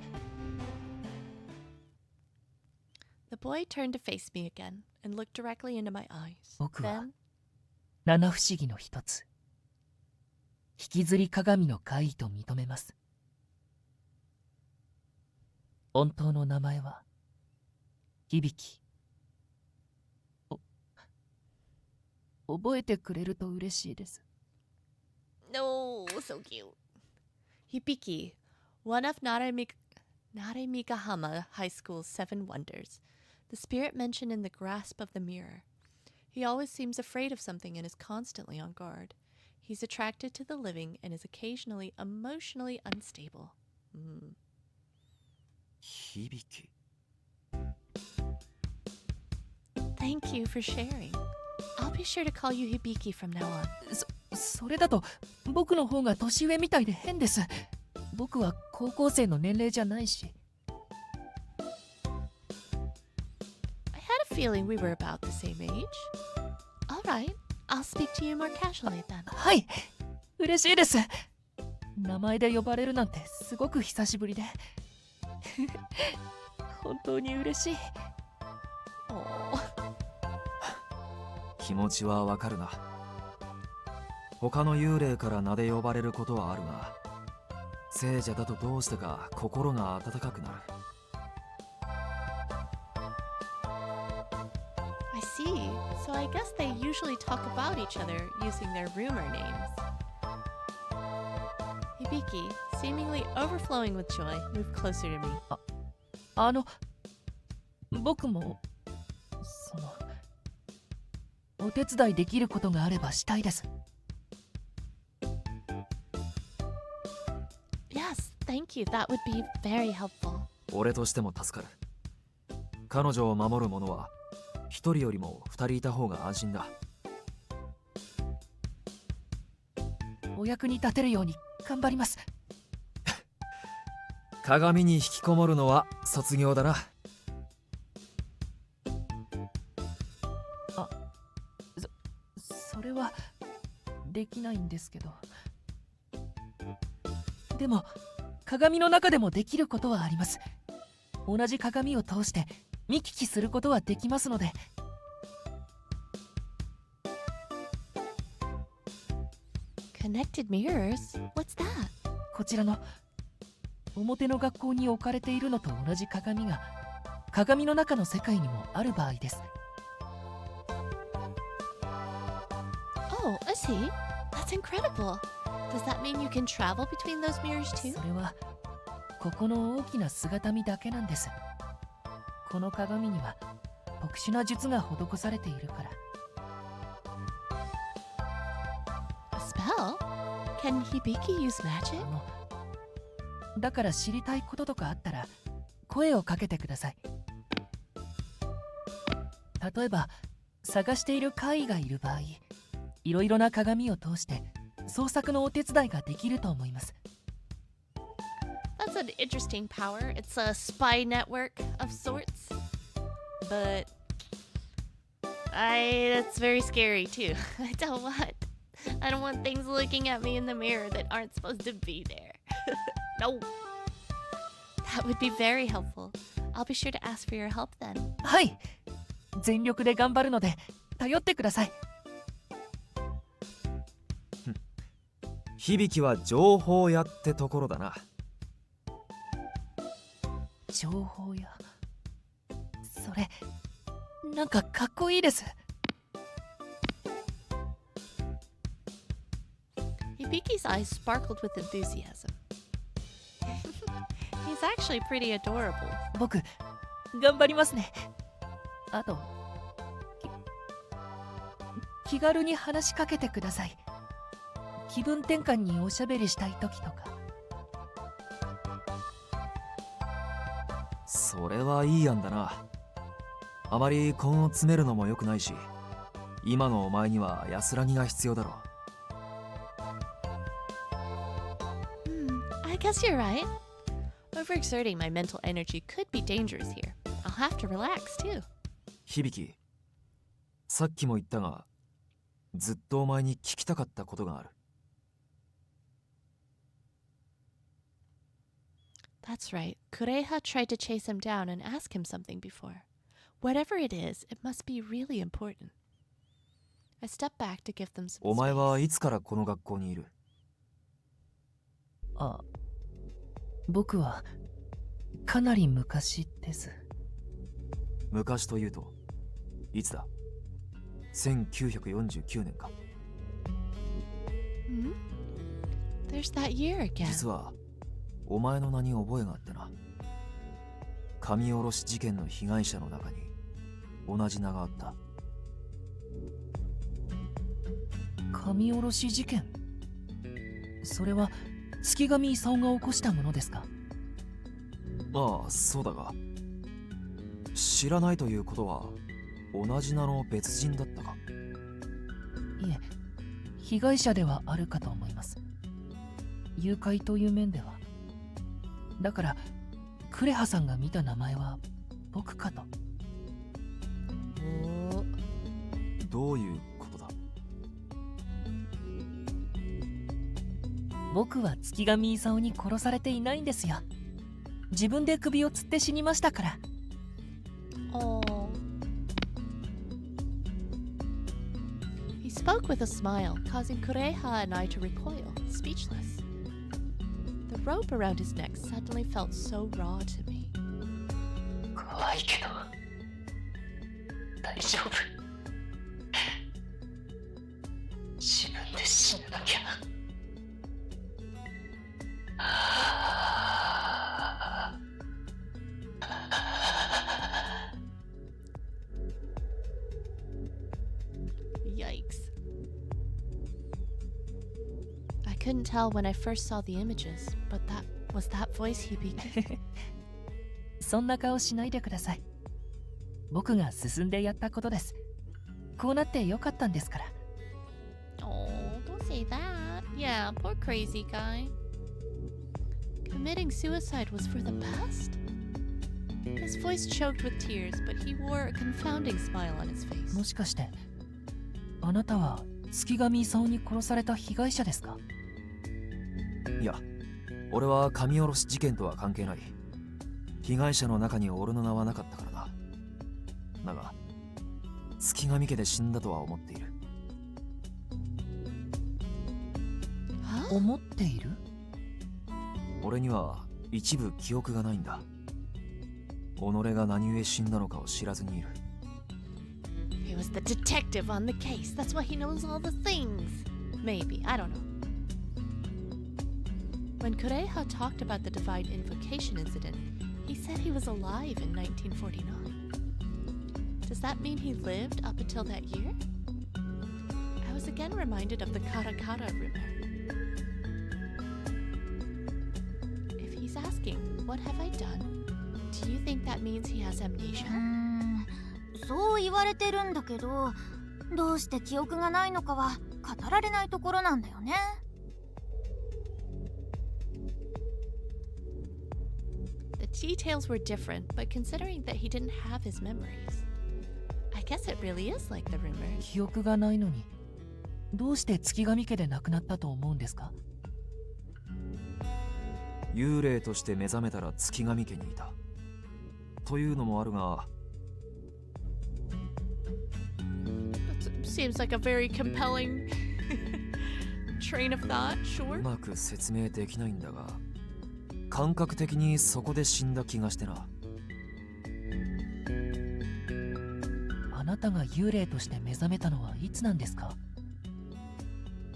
The boy turned to face me again and looked directly into my eyes. 僕は Then, 七不思議の一つ、引きずり鏡の怪異と認めます。本当の名前は響。覚えてくれると嬉しいです。 no, so cute. Hibiki, one of Naremigahama High School's 7 wonders, the spirit mentioned in the grasp of the mirror. He always seems afraid of something and is constantly on guard. He's attracted to the living and is occasionally emotionally unstable. 響き。Thank you for sharing. I'll be sure to call you Hibiki from now on. それだと僕の方が年上みたいで変です。僕は高校生の年齢じゃないし。I had a feeling we were about the same age. Alright, I'll speak to you more casually then. はい、嬉しいです。名前で呼ばれるなんてすごく久しぶりで本当に嬉しい。気持ちはわかるな。他の幽霊から名で呼ばれることはあるが、聖者だとどうしてか心が温かくなる。I see. So I guess they usually talk about each other using their rumor names. Hibiki, seemingly overflowing with joy, moved closer to me. 僕もお手伝いできることがあればしたいです。Yes, thank you. That would be very helpful. 俺としても助かる。彼女を守る者は一人よりも二人いた方が安心だ。お役に立てるように頑張ります。鏡に引きこもるのは卒業だな。それはできないんですけど。でも鏡の中でもできることはあります。同じ鏡を通して見聞きすることはできますので。Connected mirrors? What's that? こちらの表の学校に置かれているのと同じ鏡が鏡の中の世界にもある場合です。Oh, I see. That's incredible. Does that mean you can travel between those mirrors too? それはここの大きな姿見だけなんです。この鏡には特殊な術が施されているから。A spell? Can Hibiki use magic? だから知りたいこととかあったら声をかけてください。例えば探している怪異がいる場合、いろいろな鏡を通して捜索のお手伝いができると思います。That's an interesting power. It's a spy network of sorts. But that's very scary too. I don't want things looking at me in the mirror that aren't supposed to be there. No. That would be very helpful. I'll be sure to ask for your help then. はい、全力で頑張るので頼ってください。響は情報屋ってところだな。情報屋、それなんかかっこいいです。Hibiki's eyes sparkled with enthusiasm. He's actually pretty adorable. 僕頑張りますね。あと気軽に話しかけてください。気分転換におしゃべりしたい時とか。それはいい案だな。あまり根を詰めるのも良くないし、今のお前には安らぎが必要だろう。I guess you're right. Overexerting my mental energy could be dangerous here. I'll have to relax too. 響、さっきも言ったが、ずっとお前に聞きたかったことがある。That's right. Kureha tried to chase him down and ask him something before. Whatever it is, it must be really important. I stepped back to give them some お前 space. はいつからこの学校にいる？僕はかなり昔です。昔というといつだ？1949年か。There's that year again. 実はお前の名に覚えがあってな。神下ろし事件の被害者の中に同じ名があった。神下ろし事件、それは月神功が起こしたものですか？まあそうだが、知らないということは同じ名の別人だったか？いえ、被害者ではあるかと思います。誘拐という面では。だからクレハさんが見た名前は僕かと。どういうことだ？僕は月神功に殺されていないんですよ。自分で首を吊って死にましたから。Oh. He spoke with a smile, causing Kureha and I to recoil, speechless. The rope around his neck suddenly felt so raw to me. 怖いけど大丈夫。自分で死ななきゃ。Yikes. I couldn't tell when I first saw the images, but that was that voice Hibiki. そんな顔しないでください。僕が進んでやったことです。こうなってよかったんですから。Oh, don't say that. Yeah, poor crazy guy. Committing suicide was for the best? His voice choked with tears, but he wore a confounding smile on his face. もしかしてあなたは月神功に殺された被害者ですか？いや、俺は神殺し事件とは関係ない。被害者の中に俺の名はなかったからな。だが月神家で死んだとは思っている。思っている？俺には一部記憶がないんだ。己が何故死んだのかを知らずにいる。He was the detective on the case. That's why he knows all the things. Maybe. I don't know. When Kureha talked about the divine invocation incident, he said he was alive in 1949. Does that mean he lived up until that year? I was again reminded of the karakara rumor. If he's asking, what have I done? Do you think that means he has amnesia? そう言われてるんだけど、どうして記憶がないのかは語られないところなんだよね。The details were different, but considering that he didn't have his memories, I guess it really is like the rumor. 記憶がないのにどうして月神家で亡くなったと思うんですか？幽霊として目覚めたら月神家にいたというのもあるが、 Seems like a very compelling train of thought, う sure. まく説明できないんだが、感覚的にそこで死んだ気がしてな。あなたが幽霊として目覚めたのはいつなんですか？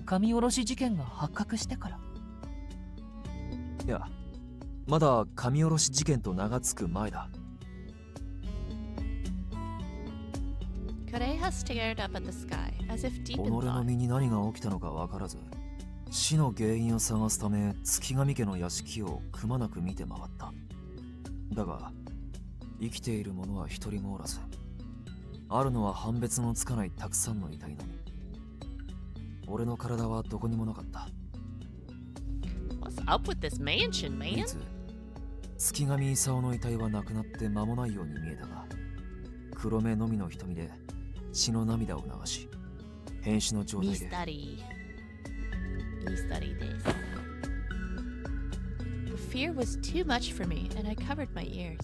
神殺し事件が発覚してから。いや、まだ神殺し事件と名が付く前だ。Kureha stared up at the sky as if 己 deep in の thought. 身に何が起きたのか分からず、死の原因を探すため月神家の屋敷をくまなく見て回った。だが生きている者は一人もおらず、あるのは判別のつかないたくさんの遺体のみ。俺の体はどこにもなかった。 What's up with this mansion, 唯 man? 一月神功の遺体はなくなって間もないように見えたが、黒目のみの瞳で血の涙を流し、瀕死の状態で Me study this. The fear was too much for me, and I covered my ears.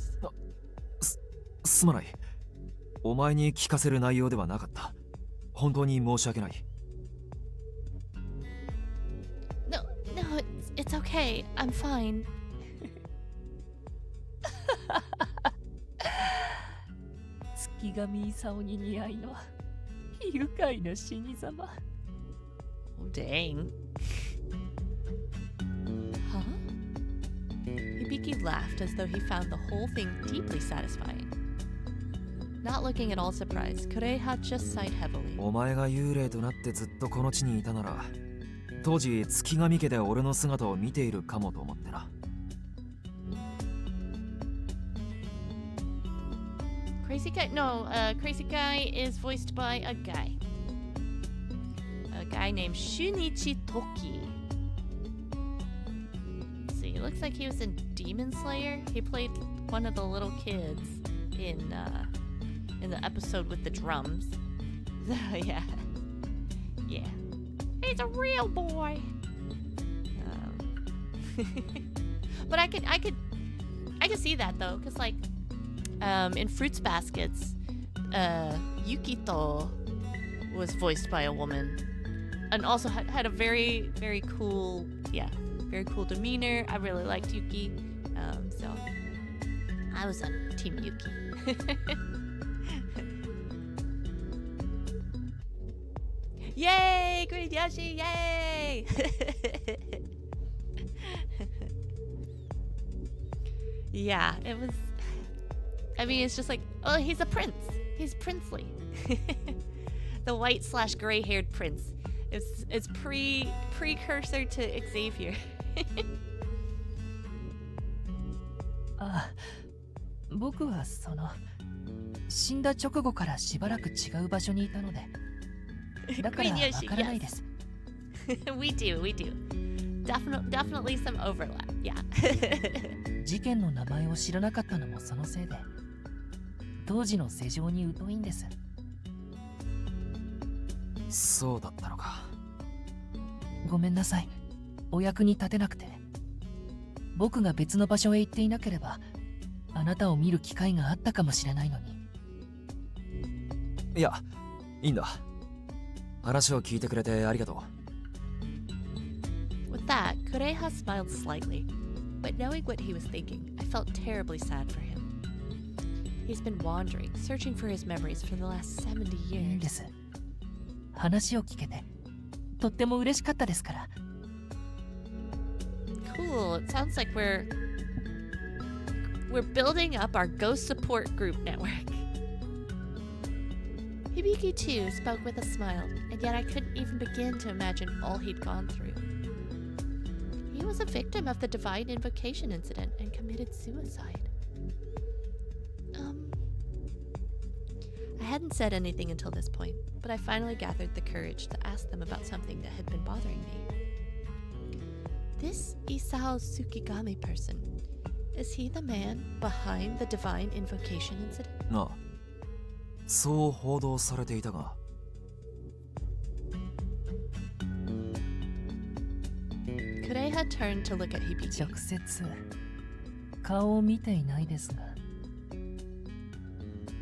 すまない。お前に聞かせる内容ではなかった。本当に申し訳ない。 No, it's okay. I'm fine. 月神功に似合いの愉快な死に様。 Oh, dang. Huh? Hibiki laughed as though he found the whole thing deeply satisfying. Not looking at all surprised, Kureha just sighed heavily. お前が幽霊となってずっとこの地にいたなら、当時月神家で俺の姿を見ているかもと思ってな。Crazy guy? No, crazy guy is voiced by a guy. A guy named Shunichi Toki. Let's see, it looks like he was in Demon Slayer. He played one of the little kids in the episode with the drums. So yeah. Yeah. He's a real boy. But I could see that though, because like in Fruits Baskets, Yukito was voiced by a woman, and also had a very, very cool, very cool demeanor. I really liked Yuki, so I was on Team Yuki. Yay, Green Yoshi! Yay! Yeah, it was. I mean, it's just like, oh, he's a prince. He's princely. The white/gray-haired prince. It's precursor to Xavier. 僕は死んだ直後からしばらく違う場所にいたので、だからわからないです。We do. Definitely some overlap. Yeah. 事件の名前を知らなかったのもそのせいで、当時の世情に疎いんです。そうだったのか。ごめんなさい。お役に立てなくて。僕が別の場所へ行っていなければ、あなたを見る機会があったかもしれないのに。いや、いいんだ。話を聞いてくれてありがとう。With that, Kureha smiled slightly, but knowing what he was thinking, I felt terribly sad for him. He's been wandering, searching for his memories for the last 70いいんで years. す。話を聞けて、とっても嬉しかったですから。Cool. It sounds like we're building up our ghost support group network. Hibiki too spoke with a smile, and yet I couldn't even begin to imagine all he'd gone through. He was a victim of the divine invocation incident and committed suicide. I hadn't said anything until this point, but I finally gathered the courage to ask them about something that had been bothering me. This Isao Tsukigami person, is he the man behind the divine invocation incident? なあ、そう報道されていたが。Kureha turned to look at Hibiki. 直接顔を見ていないですが、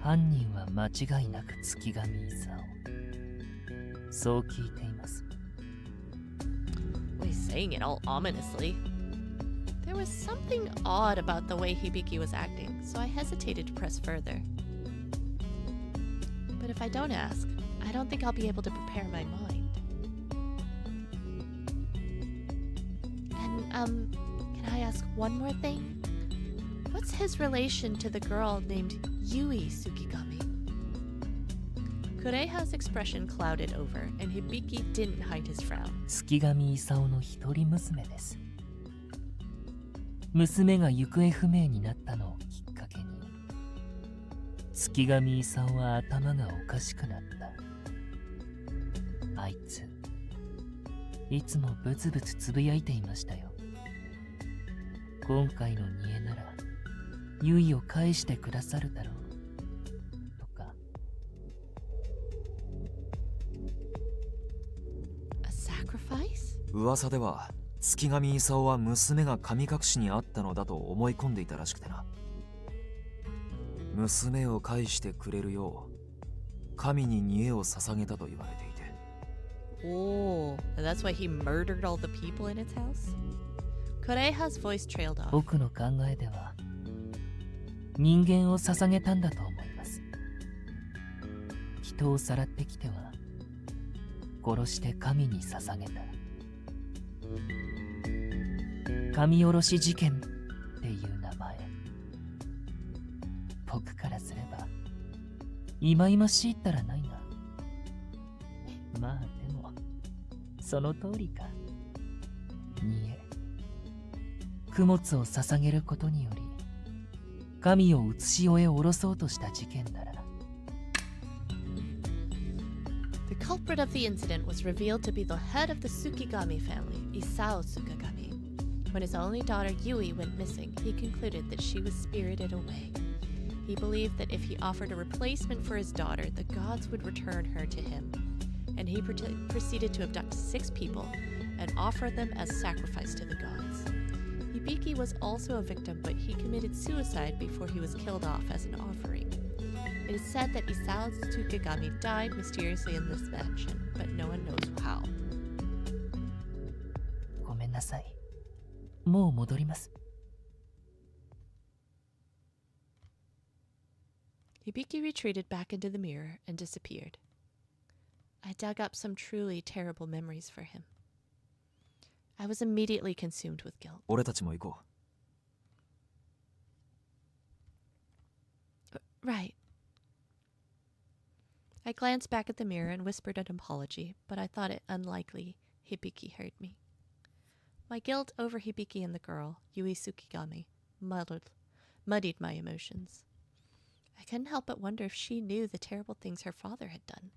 犯人は間違いなく月神功。そう聞いています。Well, he's saying it all ominously. There was something odd about the way Hibiki was acting, so I hesitated to press further. But if I don't ask, I don't think I'll be able to prepare my mind. And, can I ask one more thing? What's his relation to the girl named Yui Tsukigami? Kureha's expression clouded over, and Hibiki didn't hide his frown. 月神功の一人娘です。娘が行方不明になったのをきっかけに、月神功は頭がおかしくなった。あいつ、いつもブツブツつぶやいていましたよ。今回の煮えなら、ゆいを返してくださるだろう。とか。A sacrifice? 噂では月神功は娘が神隠しにあったのだと思い込んでいたらしくてな。娘を返してくれるよう神に煮えを捧げたと言われていて。Oh, and that's why he murdered all the people in its house? Kureha's voice trailed off. 僕の考えでは人間を捧げたんだと思います。人をさらってきては殺して神に捧げた。神殺し事件っていう名前。僕からすれば忌々しいったらないが、まあでもその通りか。煮え、供物を捧げることにより神を写し終え下ろそうとした事件なら culprit of the incident was revealed to be the head of the Tsukigami family, Isao Tsukigami. When his only daughter Yui went missing, he concluded that she was spirited away. He believed that if he offered a replacement for his daughter, the gods would return her to him, and he proceeded to abduct 6 people and offer them as sacrifice to the gods. Hibiki was also a victim, but he committed suicide before he was killed off as an offering. It is said that Isao Tsukigami died mysteriously in this mansion, but no one knows how. ごめんなさい。もう戻ります。Hibiki retreated back into the mirror and disappeared. I dug up some truly terrible memories for him. I was immediately consumed with guilt. 俺たちも行こ Right. I glanced back at the mirror and whispered an apology, but I thought it unlikely Hibiki heard me. My guilt over Hibiki and the girl, Yui Tsukigami, muddied my emotions. I couldn't help but wonder if she knew the terrible things her father had done.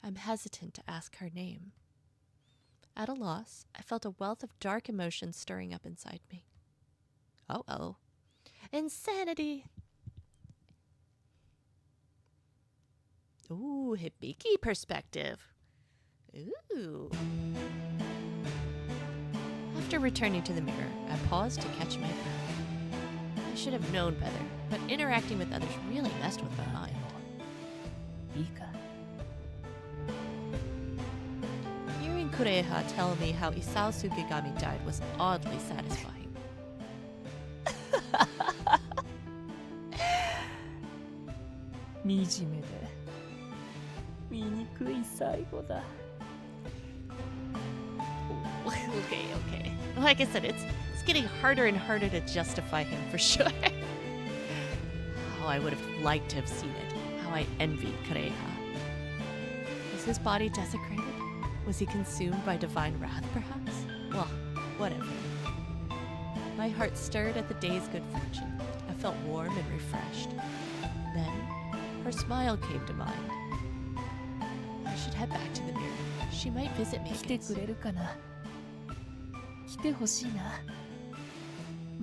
I'm hesitant to ask her name. At a loss, I felt a wealth of dark emotions stirring up inside me. Oh. Insanity! Ooh, Hibiki perspective. Ooh. After returning to the mirror, I paused to catch my breath. I should have known better, but interacting with others really messed with my mind. いいか。 Hearing Kureha tell me how Isao Tsukigami died was oddly satisfying. 惨めで醜い最後だ。Okay. Like I said, it's getting harder and harder to justify him for sure. Oh, I would have liked to have seen it. How I envied Kureha. Was his body desecrated? Was he consumed by divine wrath, perhaps? Well, whatever. My heart stirred at the day's good fortune. I felt warm and refreshed. Then, her smile came to mind. I should head back to the mirror. She might visit me 来て again くれるかな。来てほしいな。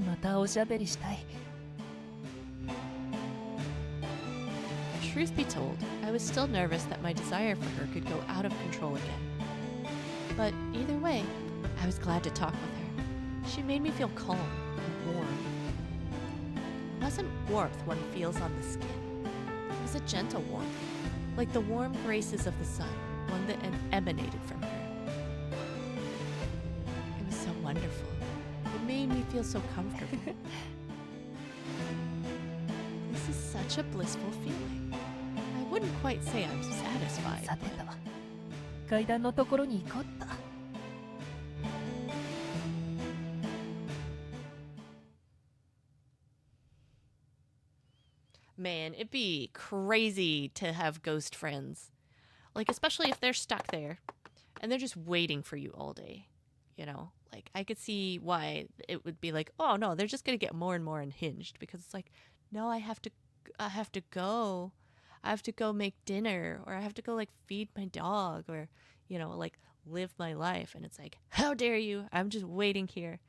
またおしゃべりしたい。 Truth be told, I was still nervous that my desire for her could go out of control again. But either way, I was glad to talk with her. She made me feel calm and warm. It wasn't warmth one feels on the skin. It was a gentle warmth, like the warm graces of the sun, one that emanated from her. It was so wonderful. It made me feel so comfortable. This is such a blissful feeling. I wouldn't quite say I'm satisfied. さてと、階段のところに行こうっと。 Man, it'd be crazy to have ghost friends. Like, especially if they're stuck there and they're just waiting for you all day. You know, like, I could see why it would be like, oh no, they're just going to get more and more unhinged, because it's like, no, I have to go. I have to go make dinner, or I have to go, like, feed my dog, or, you know, like, live my life. And it's like, how dare you? I'm just waiting here.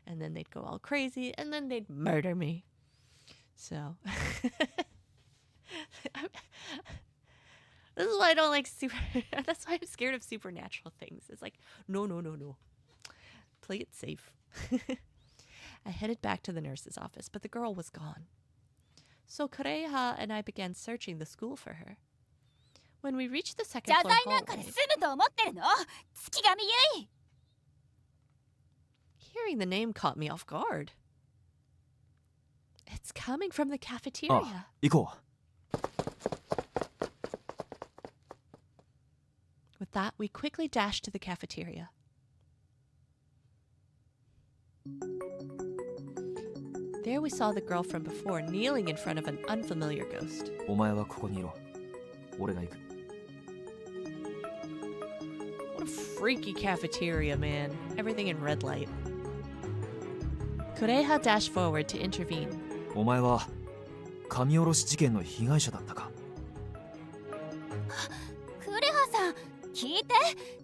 And then they'd go all crazy, and then they'd murder me. So, this is why I don't like that's why I'm scared of supernatural things. It's like, no. Play it safe. I headed back to the nurse's office, but the girl was gone. So Kureha and I began searching the school for her. When we reached the second floor hallway, hearing the name caught me off guard. It's coming from the cafeteria. ああ、行こ With that, we quickly dashed to the cafeteria. There we saw the girl from before kneeling in front of an unfamiliar ghost. う。お前はここにいろ。俺が行く。 What a freaky cafeteria, man. Everything in red light. Kureha dashed forward to intervene. お前は神殺し事件の被害者だったか。クレハさん聞いて、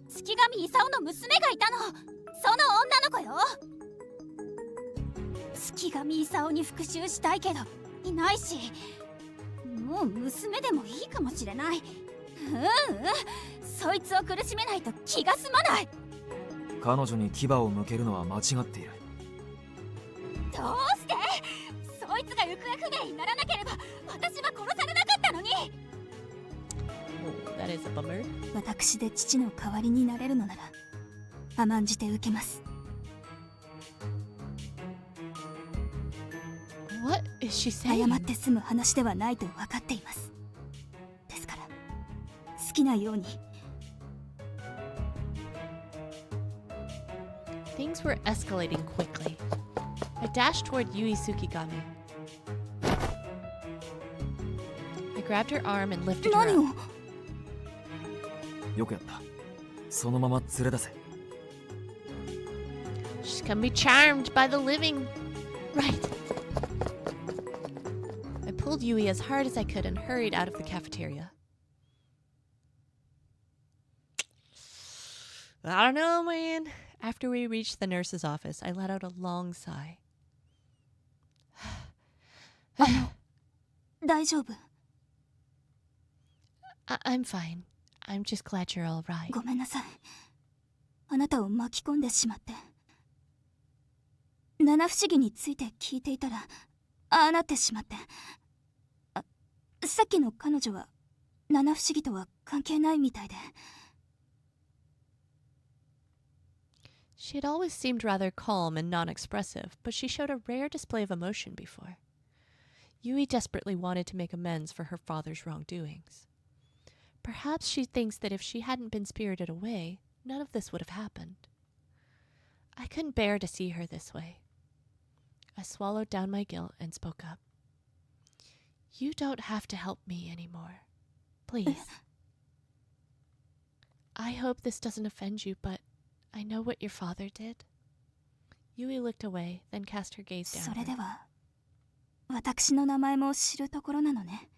月神功の娘がいたの。その女の子よ。月神功に復讐したいけどいないし、もう娘でもいいかもしれない。そいつを苦しめないと気が済まない。彼女に牙を向けるのは間違っている。どうして？そいつが行方不明にならなければ私は殺されなかったのに。Oh, that is a bummer. 私で父の代わりになれるのなら甘んじて受けます。What is she 謝 saying? って済む話ではないと分かっています。ですから好きなように。Things were escalating quickly. I dashed toward Yui Tsukigami. I grabbed her arm and lifted her 何 up. を？よくやった。そのまま連れ出せ。 She's gonna be charmed by the living. Right. I pulled Yui as hard as I could and hurried out of the cafeteria. I don't know, man. After we reached the nurse's office, I let out a long sigh. 大丈夫？ I'm fine. I'm just glad you're all right. ごめんなさい。あなたを巻き込んでしまって。七不思議について聞いていたらああなってしまって。さっきの彼女は七不思議とは関係ないみたいで。She had always seemed rather calm and non-expressive, but she showed a rare display of emotion before. Yui desperately wanted to make amends for her father's wrongdoings. Perhaps she thinks that if she hadn't been spirited away, none of this would have happened. I couldn't bear to see her this way. I swallowed down my guilt and spoke up. You don't have to help me anymore. Please. I hope this doesn't offend you, but I know what your father did. Yui looked away, then cast her gaze そ down. れでは私の名前も知るところなのね。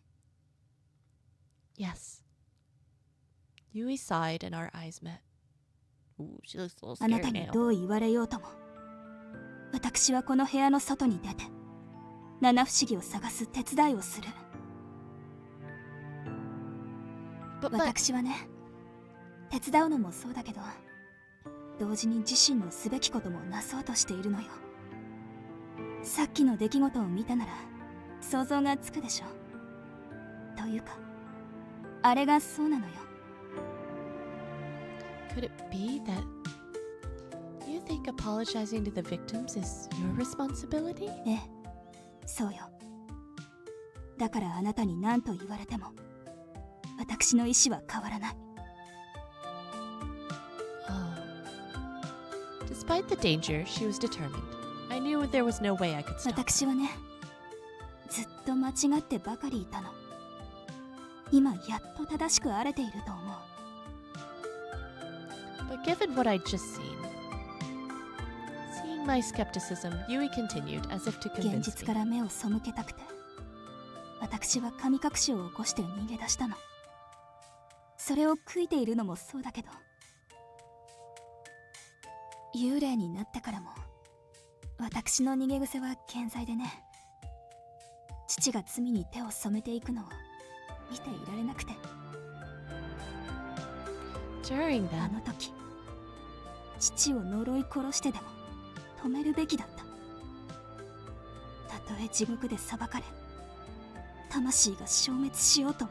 Yes. Yui sighed and our eyes met. Ooh, she looks a little あな scared たに now. どう言われようとも、私はこの部屋の外に出て七不思議を探す手伝いをする。 But 私はね、手伝うのもそうだけど、同時に自身のすべきこともなそうとしているのよ。さっきの出来事を見たなら想像がつくでしょ。というか、あれがそうなのよ。 could it be that you think apologizing to the victims is your responsibility? ええ、そうよ。だからあなたに何と言われても私の意志は変わらない。 Oh. Despite the danger, she was determined. I knew there was no way I could stop. 私はね、ずっと間違ってばかりいたの。今やっと正しくあれていると思う。 But given what I'd just seeing my skepticism, Yui continued as if to 現 convince 実 me. から目を背けたくて、私は神隠しを起こして逃げ出したの。それを悔いているのもそうだけど、幽霊になってからも私の逃げ癖は健在でね。父が罪に手を染めていくのを見ていられなくて。 During あ that, の時、父を呪い殺してでも止めるべきだった。たとえ地獄で裁かれ、魂が消滅しようとも。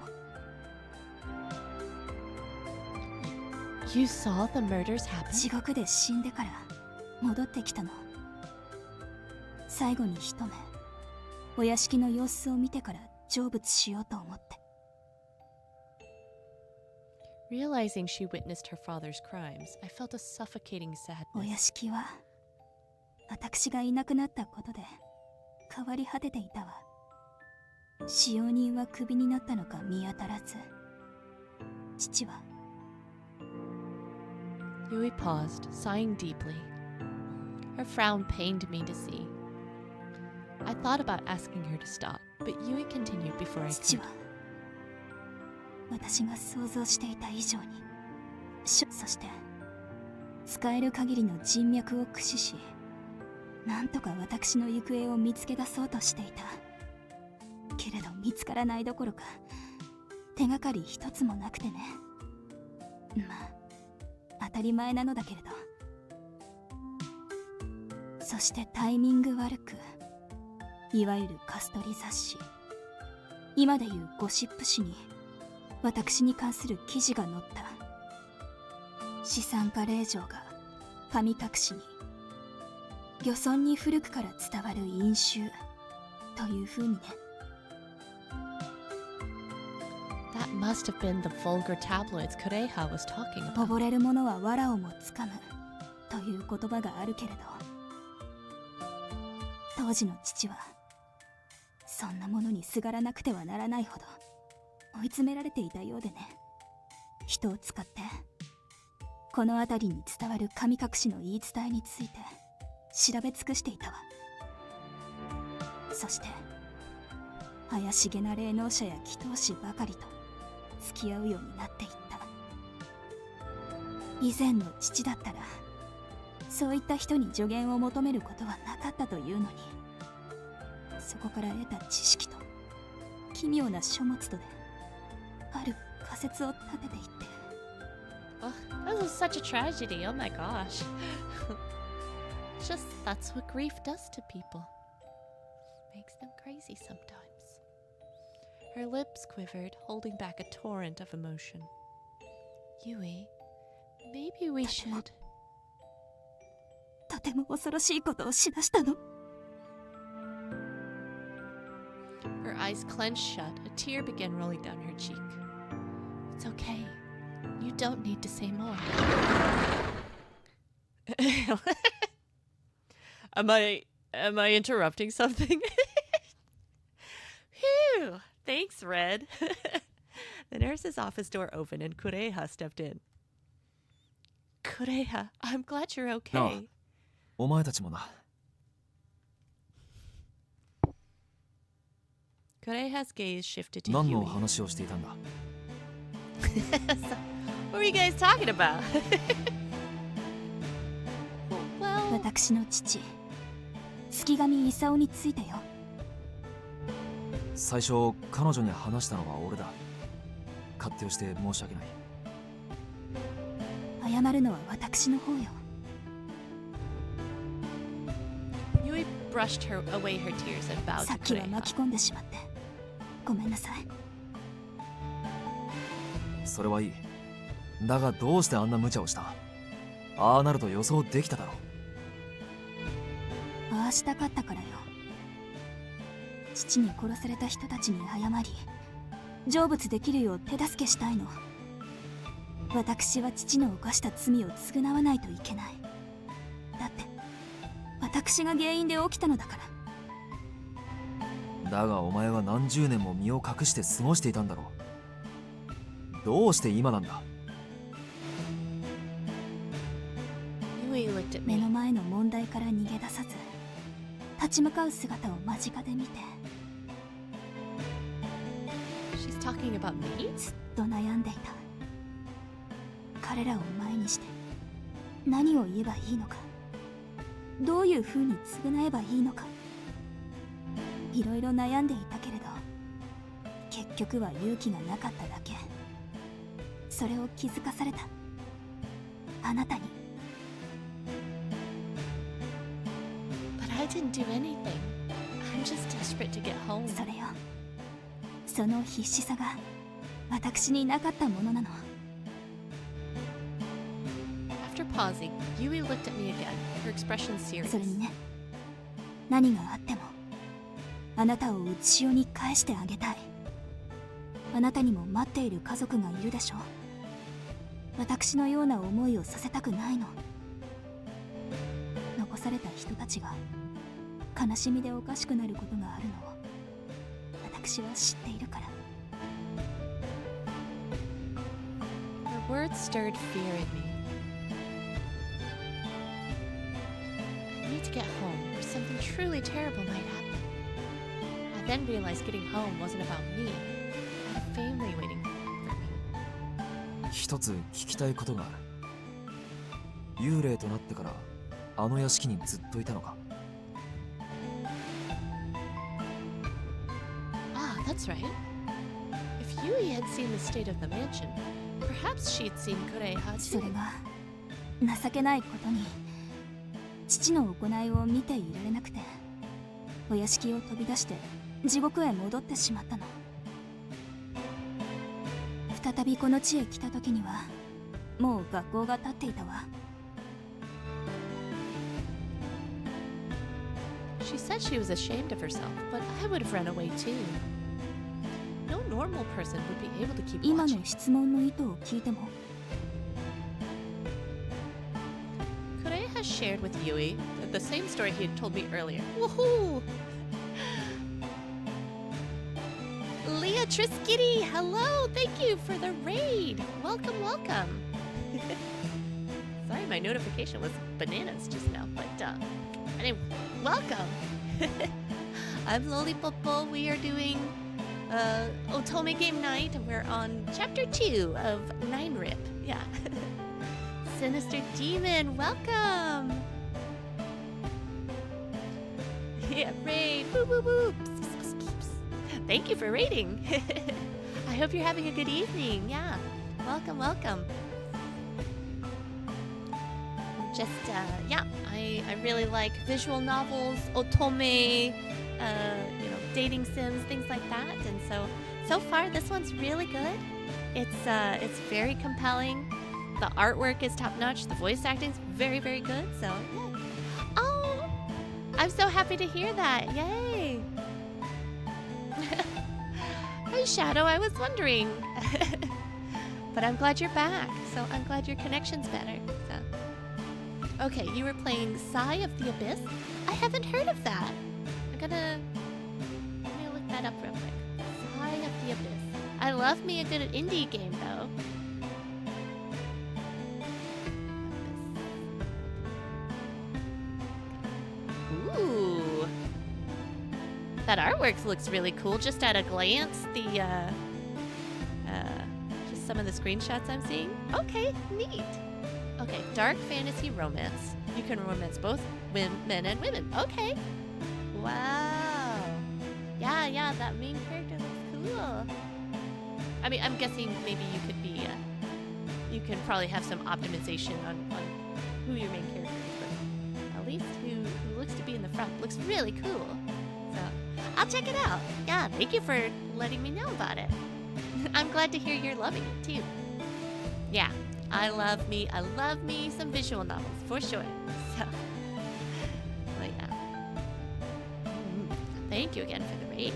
you saw the murders happen? 地獄で死んでから戻ってきたの。最後に一目、お屋敷の様子を見てから成仏しようと思って。 Realizing she witnessed her father's crimes, I felt a suffocating お屋 sadness. 敷は私がいなくなったことで変わり果てていたわ。使用人はクビになったのか見当たらず、父は Yui paused, sighing deeply. Her frown pained me to see. I thought about asking her to stop, but Yui continued before I 父 could. は私が想像していた以上にそして使える限りの人脈を駆使し、なんとか私の行方を見つけ出そうとしていた。けれど見つからないどころか手がかり一つもなくてね。まあ当たり前なのだけれど。そしてタイミング悪く、いわゆるカストリ雑誌、今でいうゴシップ誌に私に関する記事が載った。資産家令嬢が神隠しに、漁村に古くから伝わる飲酒という風にね。That must have been the vulgar tabloids Kureha was talking about. 溺れる者は藁をもつかむという言葉があるけれど、当時の父はそんなものにすがらなくてはならないほど追い詰められていたようでね。人を使ってこの辺りに伝わる神隠しの言い伝えについて調べ尽くしていたわ。そして怪しげな霊能者や祈祷師ばかりと付き合うようになっていった。以前の父だったらそういった人に助言を求めることはなかったというのに、そこから得た知識と奇妙な書物とである仮説を立てていって。Oh, that was such a tragedy. Oh my gosh. Just that's what grief does to people. Makes them crazy sometimes. Her lips quivered, holding back a torrent of emotion. Yui, maybe we should. とても恐ろしいことをしだしたの。Her eyes clenched shut. A tear began rolling down her cheek. It's okay. You don't need to say more. Am I interrupting something? Phew! Thanks, Red. The nurse's office door opened and Kureha stepped in. Kureha, I'm glad you're okay. お前たちもな。Kureha's gaze shifted to 何の Yui. 話をしていたんだ？ What were you guys talking about? Well, 私の父、月神勲についてよ。最初彼女に話したのは俺だ。勝手をして申し訳ない。謝るのは私の方よ。Yui brushed away her tears and bowed さ to っきは Kureha. 巻き込んでしまってごめんなさい。それはいい。だがどうしてあんな無茶をした？ああなると予想できただろう。ああしたかったからよ。父に殺された人たちに謝り、成仏できるよう手助けしたいの。私は父の犯した罪を償わないといけない。だって私が原因で起きたのだから。だがお前は何十年も身を隠して過ごしていたんだろう。どうして今なんだ？ Yui looked at 目 me. の前の問題から逃げ出さず、立ち向かう姿を間近で見て、 She's talking about me? ずっと悩んでいた。彼らを前にして何を言えばいいのか、どういう風に償えばいいのか、いろいろ悩んでいたけれど、結局は勇気がなかっただけ。それを気づかされた。あなたに。 But I didn't do anything. I'm just desperate to get home. それよ。その必死さが私になかったものなの。 After pausing, Yui looked at me again, her expression serious. それにね、何があってもあなたをうつしおに返してあげたい。あなたにも待っている家族がいるでしょう。私のような思いをさせたくないの。残された人たちが悲しみでおかしくなることがあるのを私は知っているから。 Her words stirred fear in me. I need to get home, or something truly terrible might happen. I then realized getting home wasn't about me. I had a family waiting for me. 一つ聞きたいことがある。幽霊となってからあの屋敷にずっといたのか？ Ah, that's right. If Yui had seen the state of the mansion, perhaps she'd seen Kureha そ too. れが情けないことに父の行いを見ていられなくて、お屋敷を飛び出して地獄へ戻ってしまったの。再びこの地へ来た時にはもう学校が建っていたわ。She said she was ashamed of herself, but I would have run away too. No normal person would be able to keep 今 watching. の質問の意図を聞いても Kureha has shared with Yui the same story he had told me earlier. Woohoo! Leah Triskitty, hello! Thank you for the raid! Welcome, welcome! Sorry, my notification was bananas just now, but anyway, welcome! I'm Lolli Ppoppo. We are doing Otome game night, and we're on chapter 2 of R.I.P. Yeah. Sinister Demon, welcome! Yeah, raid! Woo woo woo! Thank you for raiding! I hope you're having a good evening. Yeah, welcome, welcome. Just, yeah, I really like visual novels, Otome, dating sims, things like that. And so far, this one's really good. It's very compelling. The artwork is top-notch. The voice acting's very, very good. So, yeah. Oh, I'm so happy to hear that. Yay! Hi, Shadow. I was wondering. But I'm glad you're back. So I'm glad your connection's better. So. Okay, you were playing Sigh of the Abyss? I haven't heard of that. Let me look that up real quick. Sigh of the Abyss. I love me a good indie game, though. Ooh. That artwork looks really cool just at a glance. Just some of the screenshots I'm seeing. Okay, neat. Okay, dark fantasy romance. You can romance both men and women. Okay. Wow. Yeah, that main character looks cool. I mean, I'm guessing maybe you could be, you can probably have some optimization on who your main character is, but at least who looks to be in the front looks really cool. So, I'll check it out. Yeah, thank you for letting me know about it. I'm glad to hear you're loving it too. Yeah, I love me some visual novels for sure. So, but yeah. Thank you again for the raid.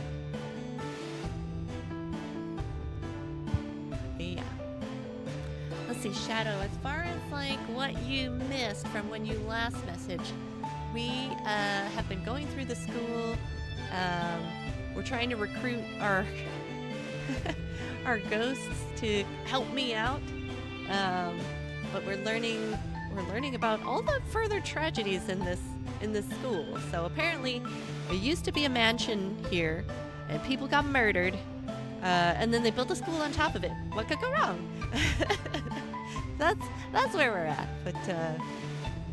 Yeah. Let's see, Shadow, as far as like what you missed from when you last messaged, we have been going through the school. We're trying to recruit our our ghosts to help me out. But we're learning about all the further tragedies in this school. So apparently, there used to be a mansion here, and people got murdered, and then they built a school on top of it. What could go wrong? That's where we're at. But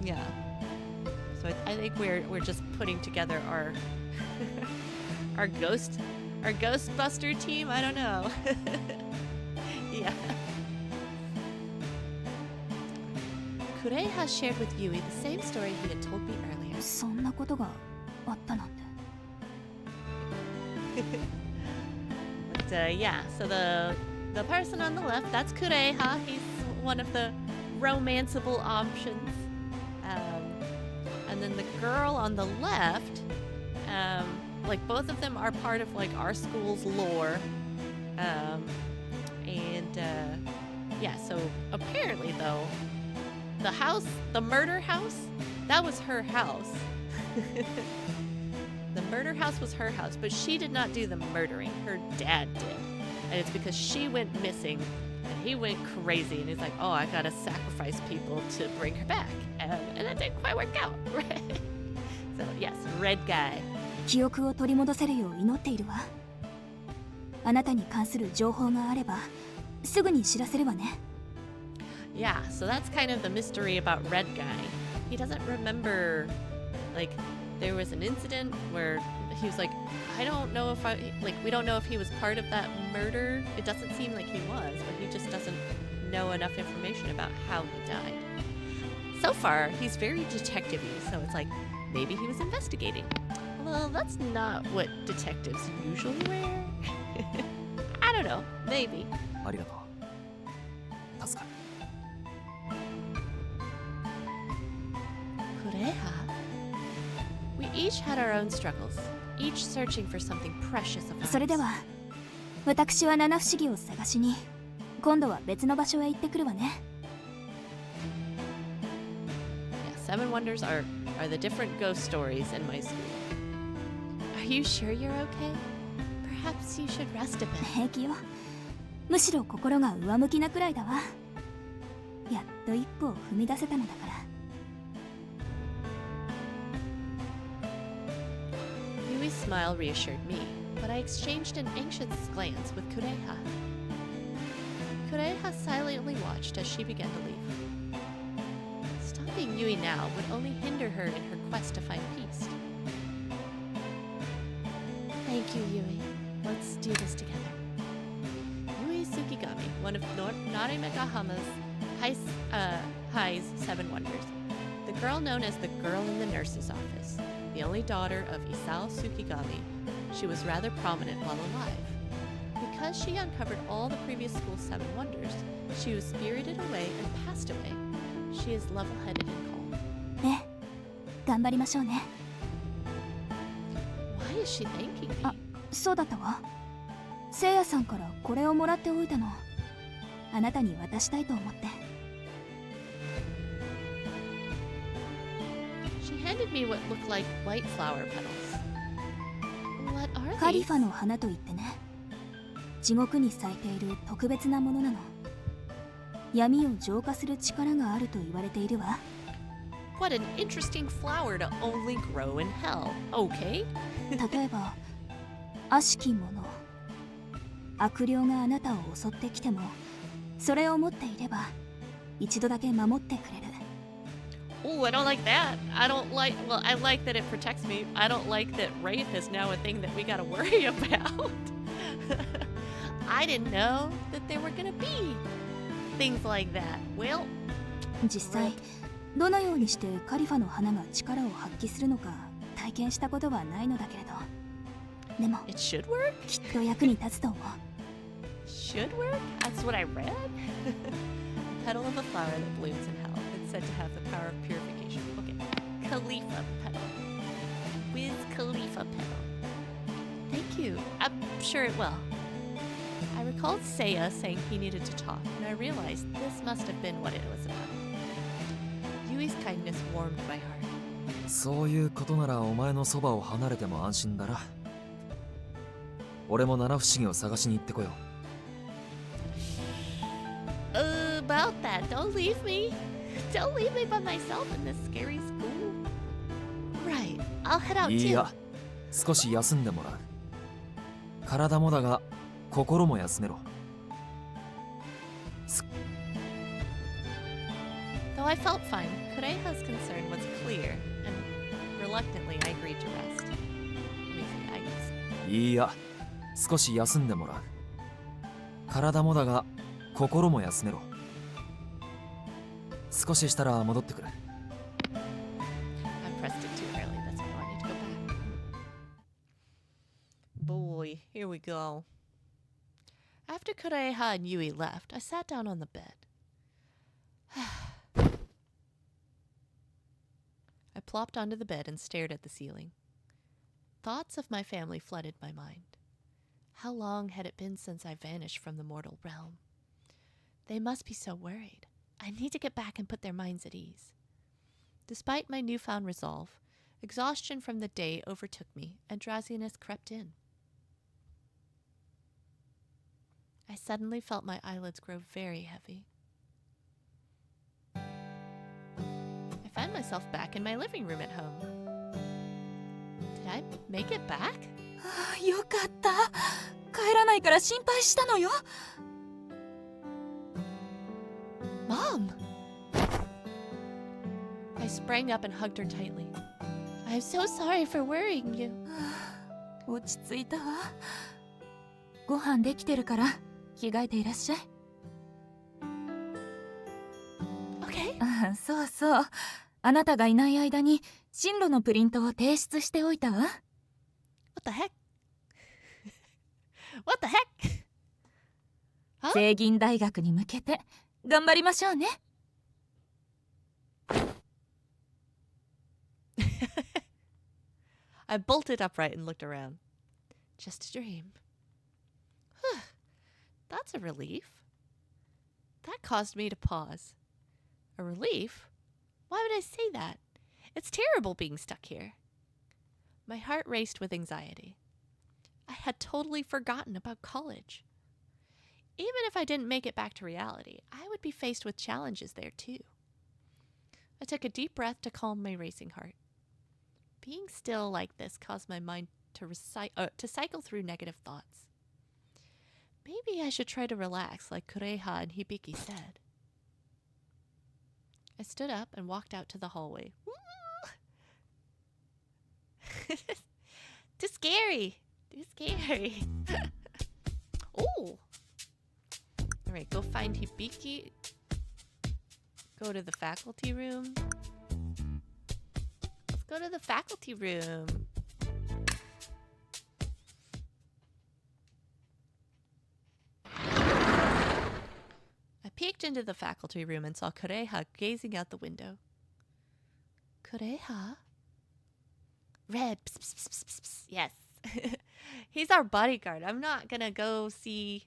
yeah. So I think we're just putting together our our Ghostbuster team. I don't know. Yeah. Kure has shared with Yui the same story he had told me earlier. そんなことがあったなんて。 But yeah, so the person on the left, that's Kureha. He's one of the romanceable options. And then the girl on the left, like both of them are part of like our school's lore. Yeah, so apparently though, the murder house, that was her house. The murder house was her house, but she did not do the murdering. Her dad did. And it's because she went missing and he went crazy and he's like, oh, I gotta sacrifice people to bring her back. And that didn't quite work out, right? So yes, red guy. 記憶を取り戻せるよう祈っているわ。あなたに関する情報があればすぐに知らせるわね。Yeah, so that's kind of the mystery about Red Guy. He doesn't remember, like, there was an incident where he was like, I don't know if we don't know if he was part of that murder. It doesn't seem like he was, but he just doesn't know enough information about how he died. So far, he's very detective-y, so it's like, maybe he was investigating. Well, that's not what detectives usually wear. I don't know, maybe. ありがとう。助かる。Kureha? We each had our own struggles, each searching for something precious of ours. それでは私は七不思議を探しに今度は別の場所へ行ってくるわね。 Yeah, Seven Wonders are the different ghost stories in my school. Are you sure you're okay? Perhaps you should rest a bit. 平気よ。むしろ心が上向きなくらいだわ。やっと一歩を踏み出せたのだから。 Yui's smile reassured me, but I exchanged an anxious glance with Kureha. Kureha silently watched as she began to leave. Stopping Yui now would only hinder her in her quest to find peace. Thank you, Yui. Let's do this together. Yui Tsukigami, one of Narimegahama's High's Seven Wonders. The girl known as the Girl in the Nurse's Office. The only daughter of Isao Tsukigami, she was rather prominent while alive. Because she uncovered all the previous school's Seven Wonders, she was spirited away and passed away. She is level-headed and calm. ね、頑張りましょうね。 Why is she thanking me? あ、そうだったわ。せいやさんからこれをもらっておいたの。あなたに渡したいと思って。 She handed me what looked like white flower petals. What are カリ these? ファの花といってね。地獄に咲いている特別なものなの。闇を浄化する力があると言われているわ。 What an interesting flower to only grow in hell. Okay. 例えば悪しき者、悪霊があなたを襲ってきてもそれを持っていれば一度だけ守ってくれる。 Oh, I don't like that. Well, I like that it protects me. I don't like that wraith is now a thing that we gotta worry about. I didn't know that there were gonna be things like that. Well, 実際どのようにしてカリファの花が力を発揮するのか体験したことはないのだけれど、でも it should work? きっと役に立つと思う。 Should work? That's what I read? Petal of a flower that blooms in hell. It's said to have the power of purification. Okay. Khalifa petal. Wiz Khalifa petal. Thank you. I'm sure it will. I recalled Seiya saying he needed to talk, and I realized this must have been what it was about. Yui's kindness warmed my heart. そういうことならお前のそばを離れても安心だな。俺も七不思議を探しに行ってこよう。About that, don't leave me. Don't leave me by myself in this scary school. Right, I'll head out い too. いや、少し休んでもらう。体もだが、心も休めろ。 Though I felt fine, Kureha's concern was clear, and reluctantly I agreed to rest. Amazing, いいや、少し休んでもらう。体もだが、心も休めろ。少ししたら戻ってくる。I pressed it too early, that's why I need to go back. Boy, here we go. After Kureha and Yui left, I sat down on the bed. I plopped onto the bed and stared at the ceiling. Thoughts of my family flooded my mind. How long had it been since I vanished from the mortal realm? They must be so worried. I need to get back and put their minds at ease. Despite my newfound resolve, exhaustion from the day overtook me and drowsiness crept in. I suddenly felt my eyelids grow very heavy. I found myself back in my living room at home. Did I make it back? よかった。帰らないから心配したのよ。Mom! Mom! I sprang up and hugged her tightly. I'm so sorry for worrying you. 落ち着いたわ。ご飯できてるから着替えていらっしゃい。Okay. あ、そうそう。あなたがいない間に進路のプリントを提出しておいたわ。What the heck? What the heck? Huh? 聖銀大学に向けて頑張りましょうね。I bolted upright and looked around. Just a dream. That's a relief. That caused me to pause. A relief? Why would I say that? It's terrible being stuck here. My heart raced with anxiety. I had totally forgotten about college. Even if I didn't make it back to reality, I would be faced with challenges there too. I took a deep breath to calm my racing heart. Being still like this caused my mind to cycle through negative thoughts. Maybe I should try to relax like Kureha and Hibiki said. I stood up and walked out to the hallway. Too scary. Too scary. Oh. All right, go find Hibiki. Go to the faculty room. Let's go to the faculty room. I peeked into the faculty room and saw Kureha gazing out the window. Kureha? Red. Psst, psst, psst, psst, psst. Yes. He's our bodyguard. I'm not gonna go see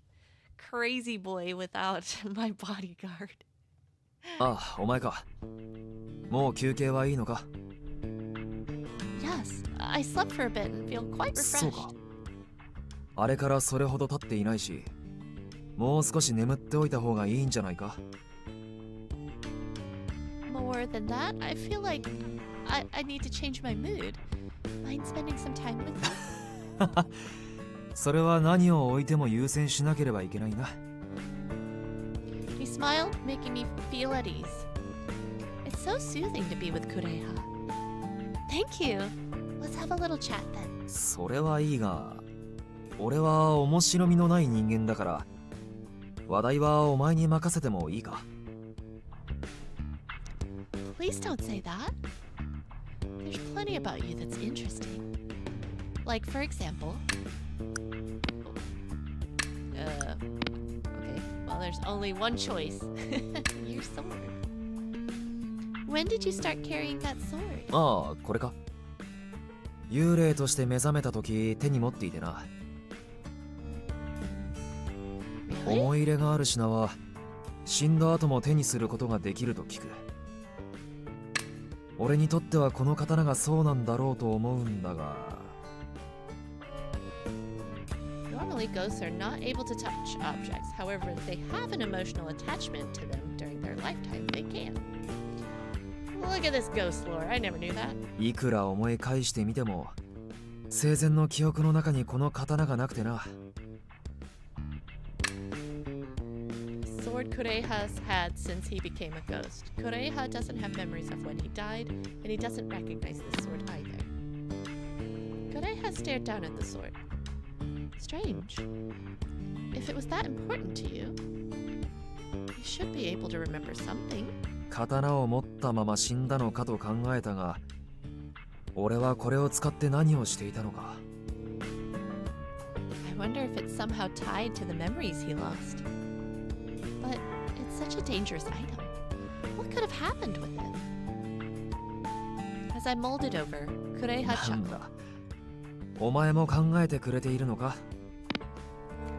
Crazy Boy without my bodyguard. あ、お前か。もう休憩はいいのか？ Yes, I slept for a bit and feel quite そう refreshed. か。あれからそれほど経っていないし、もう少し眠っておいた方がいいんじゃないか？ More than that, I feel like I need to change my mood. Mind spending some time with you? それは何を置いても優先しなければいけないな。He smiled, making me feel at ease. It's so soothing to be with Kureha. Thank you. Let's have a little chat then. それはいいが、俺は面白みのない人間だから、話題はお前に任せてもいいか？ Please don't say that. There's plenty about you that's interesting. Like, for example... okay, well, there's only one choice. Your sword. When did you start carrying that sword? ああ、これか。幽霊として目覚めた時手に持っていてな。思い入れがある品は死んだ後も手にすることができると聞く。俺にとってはこの刀がそうなんだろうと思うんだが。Normally, ghosts are not able to touch objects. However, if they have an emotional attachment to them during their lifetime, they can. Look at this ghost lore. I never knew that. いくら思い返してみても、生前の記憶の中にこの刀がなくてな。Sword Kureha's had since he became a ghost. Kureha doesn't have memories of when he died, and he doesn't recognize the sword either. Kureha stared down at the sword. Strange. If it was that important to you, you should be able to remember something. 刀を持ったまま死んだのかと考えたが、俺はこれを使って何をしていたのか。I wonder if it's somehow tied to the memories he lost. But it's such a dangerous item. What could have happened with it? As I mulled it over, Kureha なん chuckled. だ。お前も考えてくれているのか？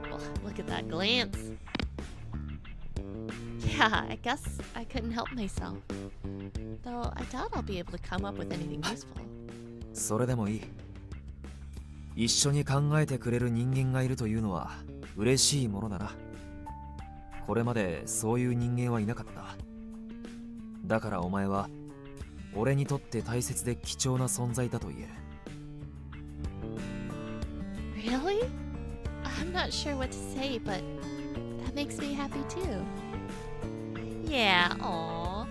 Well, look at that glance. Yeah, I guess I couldn't help myself. Though I doubt I'll be able to come up with anything useful. それでもいい。一緒に考えてくれる人間がいるというのは嬉しいものだな。これまでそういう人間はいなかった。だからお前は俺にとって大切で貴重な存在だと言える。Really? I'm not sure what to say, but that makes me happy too. Yeah, aw.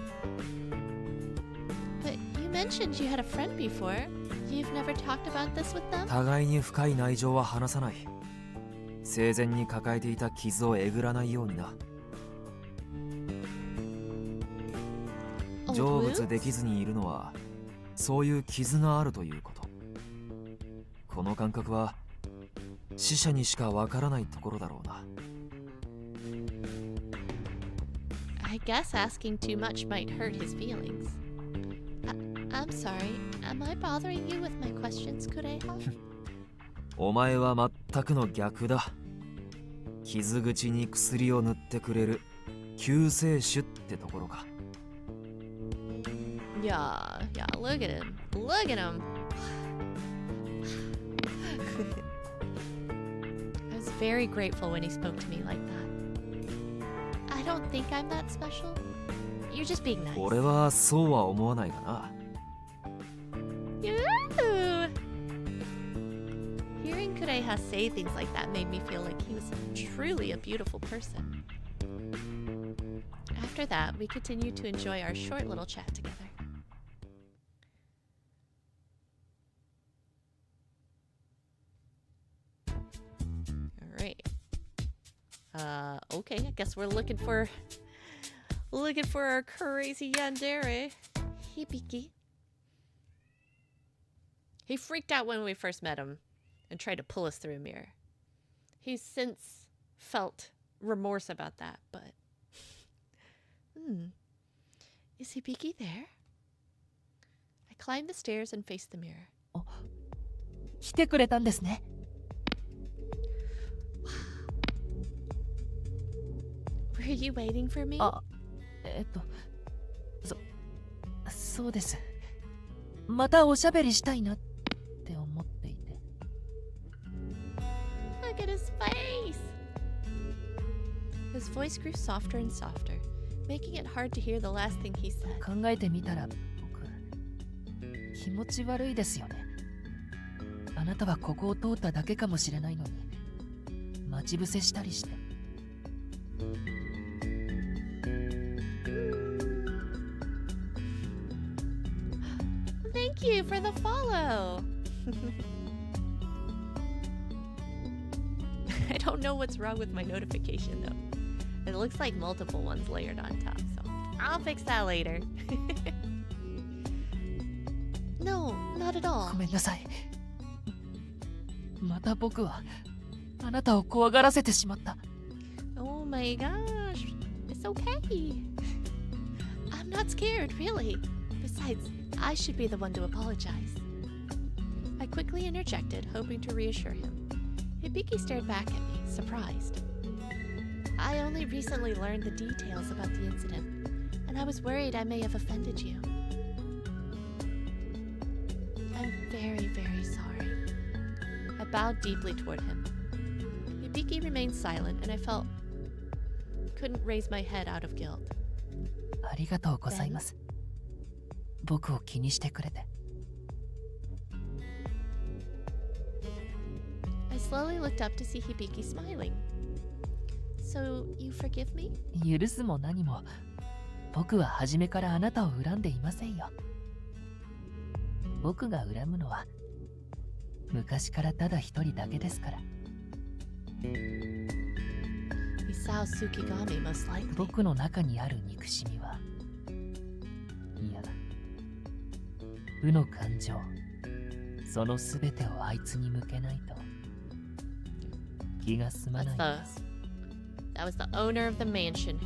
But you mentioned you had a friend before. You've never talked about this with them? 互いに深い内情は話さない。生前に抱えていた傷をえぐらないようにな。成仏できずにいるのはそういう傷があるということ。この感覚は死者にしかわからないところだろうな。I guess asking too much might hurt his feelings. I'm sorry. Am I bothering you with my questions, Kureha? お前は全くの逆だ。傷口に薬を塗ってくれる救世主ってところか。Yeah, look at him. Look at him. I was very grateful when he spoke to me like that. I don't think I'm that special. You're just being nice. 俺はそうは思わないがな。Ooh. Hearing Kureha say things like that made me feel like he was truly a beautiful person. After that, we continued to enjoy our short little chat together. Alright. Okay, I guess we're looking for our crazy yandere. Hibiki. He freaked out when we first met him and tried to pull us through a mirror. He's since felt remorse about that, but... Is Hibiki there? I climbed the stairs and faced the mirror. 来てくれたんですね。Were you waiting for me? あ、そうです。またおしゃべりしたいなって思っていて。Look at his face! His voice grew softer and softer, making it hard to hear the last thing he said. 考えてみたら僕、気持ち悪いですよね。あなたはここを通っただけかもしれないのに、待ち伏せしたりして。Thank you for the follow! I don't know what's wrong with my notification though. It looks like multiple ones layered on top, so I'll fix that later. No, not at all. ごめんなさい。また僕はあなたを怖がらせてしまった。Oh my gosh, it's okay. I'm not scared, really. Besides, I should be the one to apologize. I quickly interjected, hoping to reassure him. Hibiki stared back at me, surprised. I only recently learned the details about the incident, and I was worried I may have offended you. I'm very, very sorry. I bowed deeply toward him. Hibiki remained silent, and I couldn't raise my head out of guilt. ありがとうございます。僕を気にしてくれて。I slowly looked up to see Hibiki smiling. So, you forgive me? 許すも何も、僕は初めからあなたを恨んでいませんよ。僕が恨むのは、昔からただ一人だけですから。Isao Tsukigami, most likely. 僕の中にある憎しみは、いや、負の感情、そのすべてをあいつに向けないと気が済まないんです。That was the owner of the mansion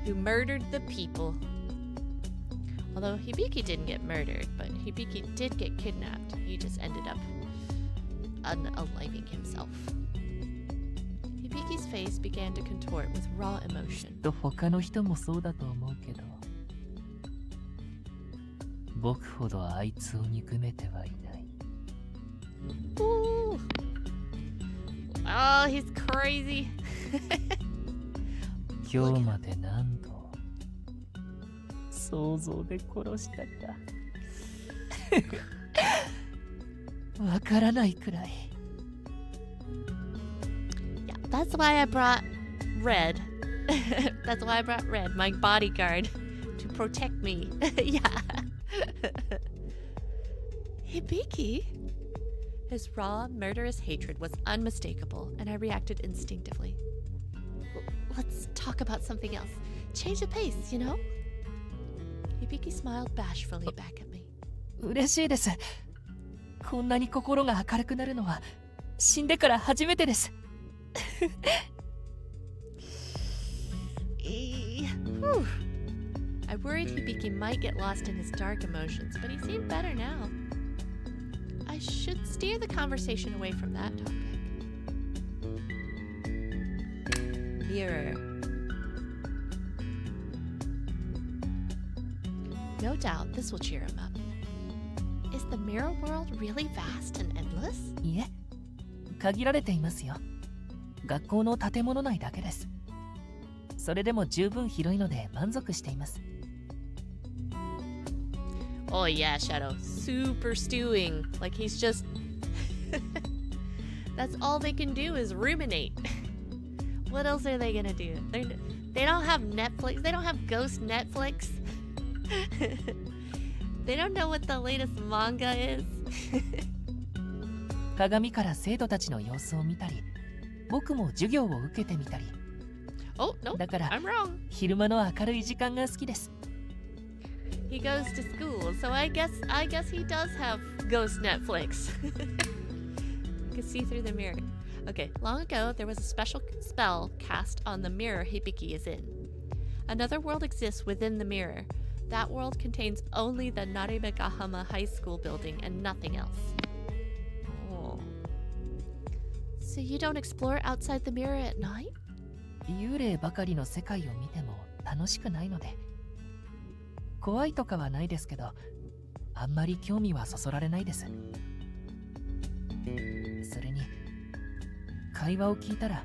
who murdered the people. Although Hibiki didn't get murdered, but Hibiki did get kidnapped. He just ended up unaliving himself. Hibiki's face began to contort with raw emotion. と他の人もそうだと思うけど、僕ほどあいつを憎めてはいない。Ooh. Oh, he's crazy. 今日まで何度想像で殺したかわからないくらい。Yeah, that's why I brought red. That's why I brought Red, my bodyguard, to protect me. Yeah. Hibiki? His raw, murderous hatred was unmistakable, and I reacted instinctively. Let's talk about something else. Change the pace, you know? Hibiki smiled bashfully back at me. 嬉しいです。こんなに心が明るくなるのは死んでから初めてです。Whew. I worried Hibiki might get lost in his dark emotions, but he seemed better now. I should steer the conversation away from that topic. Mirror. No doubt this will cheer him up. Is the mirror world really vast and endless? いえ、限られていますよ。学校の建物内だけです。それでも十分広いので満足しています。Oh yeah, Shadow. Super stewing. Like he's just... That's all they can do is ruminate. What else are they gonna do? They don't have Netflix. They don't have Ghost Netflix. They don't know what the latest manga is. 鏡から生徒たちの様子を見たり、僕も授業を受けてみたり。Oh, no, だから I'm wrong. 昼間の明るい時間が好きです。He goes to school, so I guess he does have Ghost Netflix. You can see through the mirror. Okay, long ago there was a special spell cast on the mirror Hibiki is in. Another world exists within the mirror. That world contains only the Naribegahama High School building and nothing else. Oh. So you don't explore outside the mirror at night? 幽霊ばかりの世界を見ても楽しくないので。怖いとかはないですけど、あんまり興味はそそられないです。それに、会話を聞いたら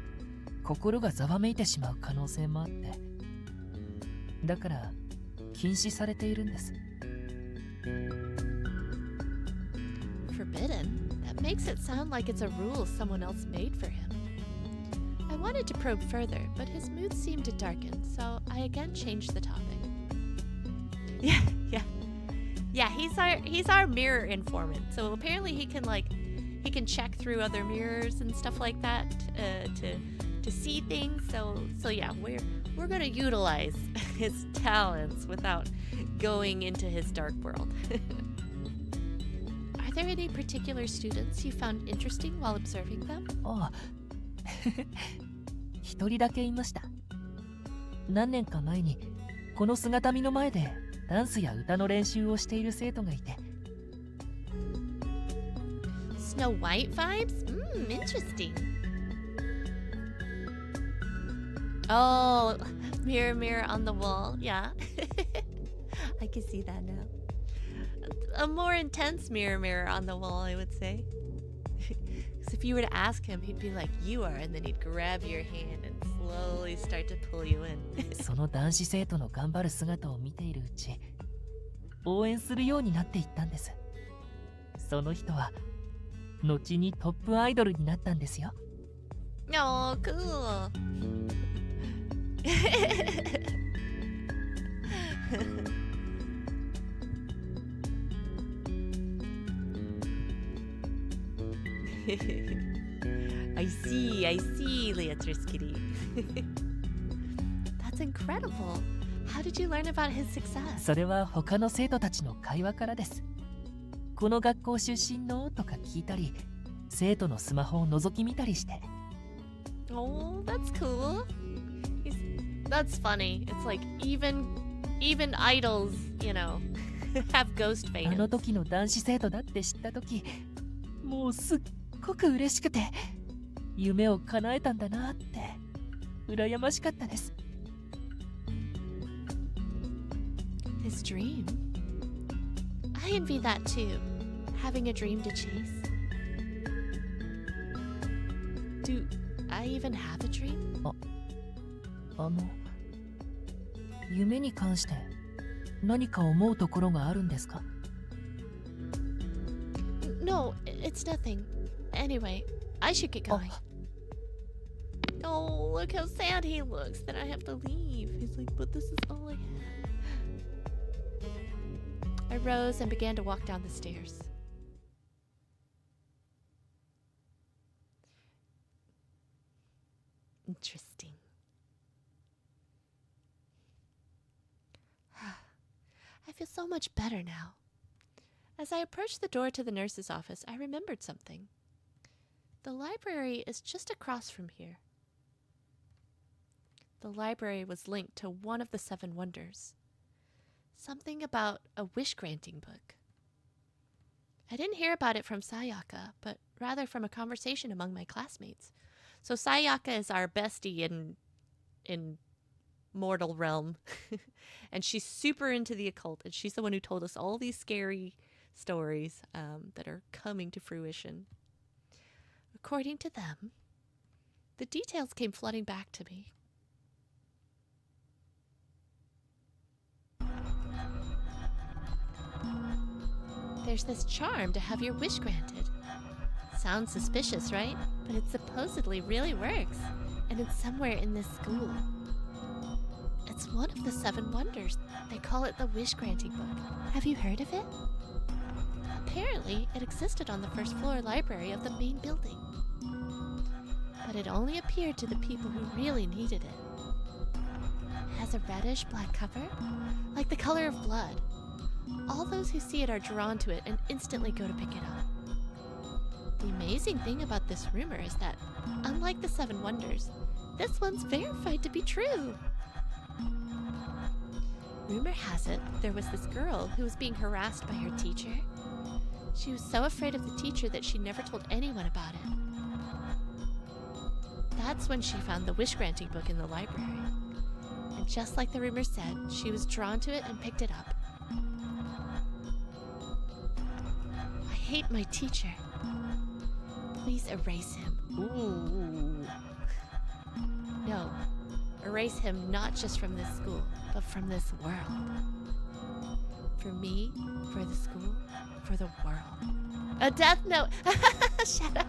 心がざわめいてしまう可能性もあって、だから禁止されているんです。Forbidden? That makes it sound like it's a rule someone else made for him. I wanted to probe further, but his mood seemed to darken, so I again changed the topic. Yeah, he's our mirror informant. So apparently he can check through other mirrors and stuff like that to see things. So yeah, we're gonna utilize his talents without going into his dark world. Are there any particular students you found interesting while observing them? ああ、一人だけいました。何年か前にこの姿見の前でダンスや歌の練習をしている生徒がいて。Snow White vibes? Interesting. Oh, mirror, mirror on the wall. Yeah. I can see that now. A more intense mirror, mirror on the wall, I would say. Because if you were to ask him, he'd be like, you are, and then he'd grab your hand and slowly start to pull you in. その男子生徒の頑張る姿を見ているうち、応援するようになっていったんです。その人は後にトップアイドルになったんですよ。Oh, cool. I see, Leatrice Kitty. That's incredible. How did you learn about his success? それは他の生徒たちの会話からです。この学校出身のとか聞いたり、生徒のスマホを覗き見たりして。Oh, that's cool. That's funny. It's like even idols, you know, have ghost fans. あの時の男子生徒だって知った時、もうすっごく嬉しくて、夢を叶えたんだなって羨ましかったです。His dream. I envy that too. Having a dream to chase. Do I even have a dream? 夢に関して何か思うところがあるんですか？ No, it's nothing. Anyway, I should get going. Oh, look how sad he looks that I have to leave. He's like, but this is all I have. I rose and began to walk down the stairs. Interesting. I feel so much better now. As I approached the door to the nurse's office, I remembered something. The library is just across from here. The library was linked to one of the 7 wonders. Something about a wish-granting book. I didn't hear about it from Sayaka, but rather from a conversation among my classmates. So Sayaka is our bestie in mortal realm. And she's super into the occult, and she's the one who told us all these scary stories that are coming to fruition. According to them, the details came flooding back to me. There's this charm to have your wish granted. Sounds suspicious, right? But it supposedly really works, and it's somewhere in this school. It's one of the 7 wonders. They call it the wish-granting book. Have you heard of it? Apparently, it existed on the first floor library of the main building. But it only appeared to the people who really needed it. It has a reddish-black cover, like the color of blood. All those who see it are drawn to it and instantly go to pick it up. The amazing thing about this rumor is that, unlike the 7 wonders, this one's verified to be true. Rumor has it there was this girl who was being harassed by her teacher. She was so afraid of the teacher that she never told anyone about it. That's when she found the wish-granting book in the library. And just like the rumor said, she was drawn to it and picked it up. I hate my teacher. Please erase him. Ooh. No, erase him not just from this school, but from this world. For me, for the school, for the world. A death note! Shut up!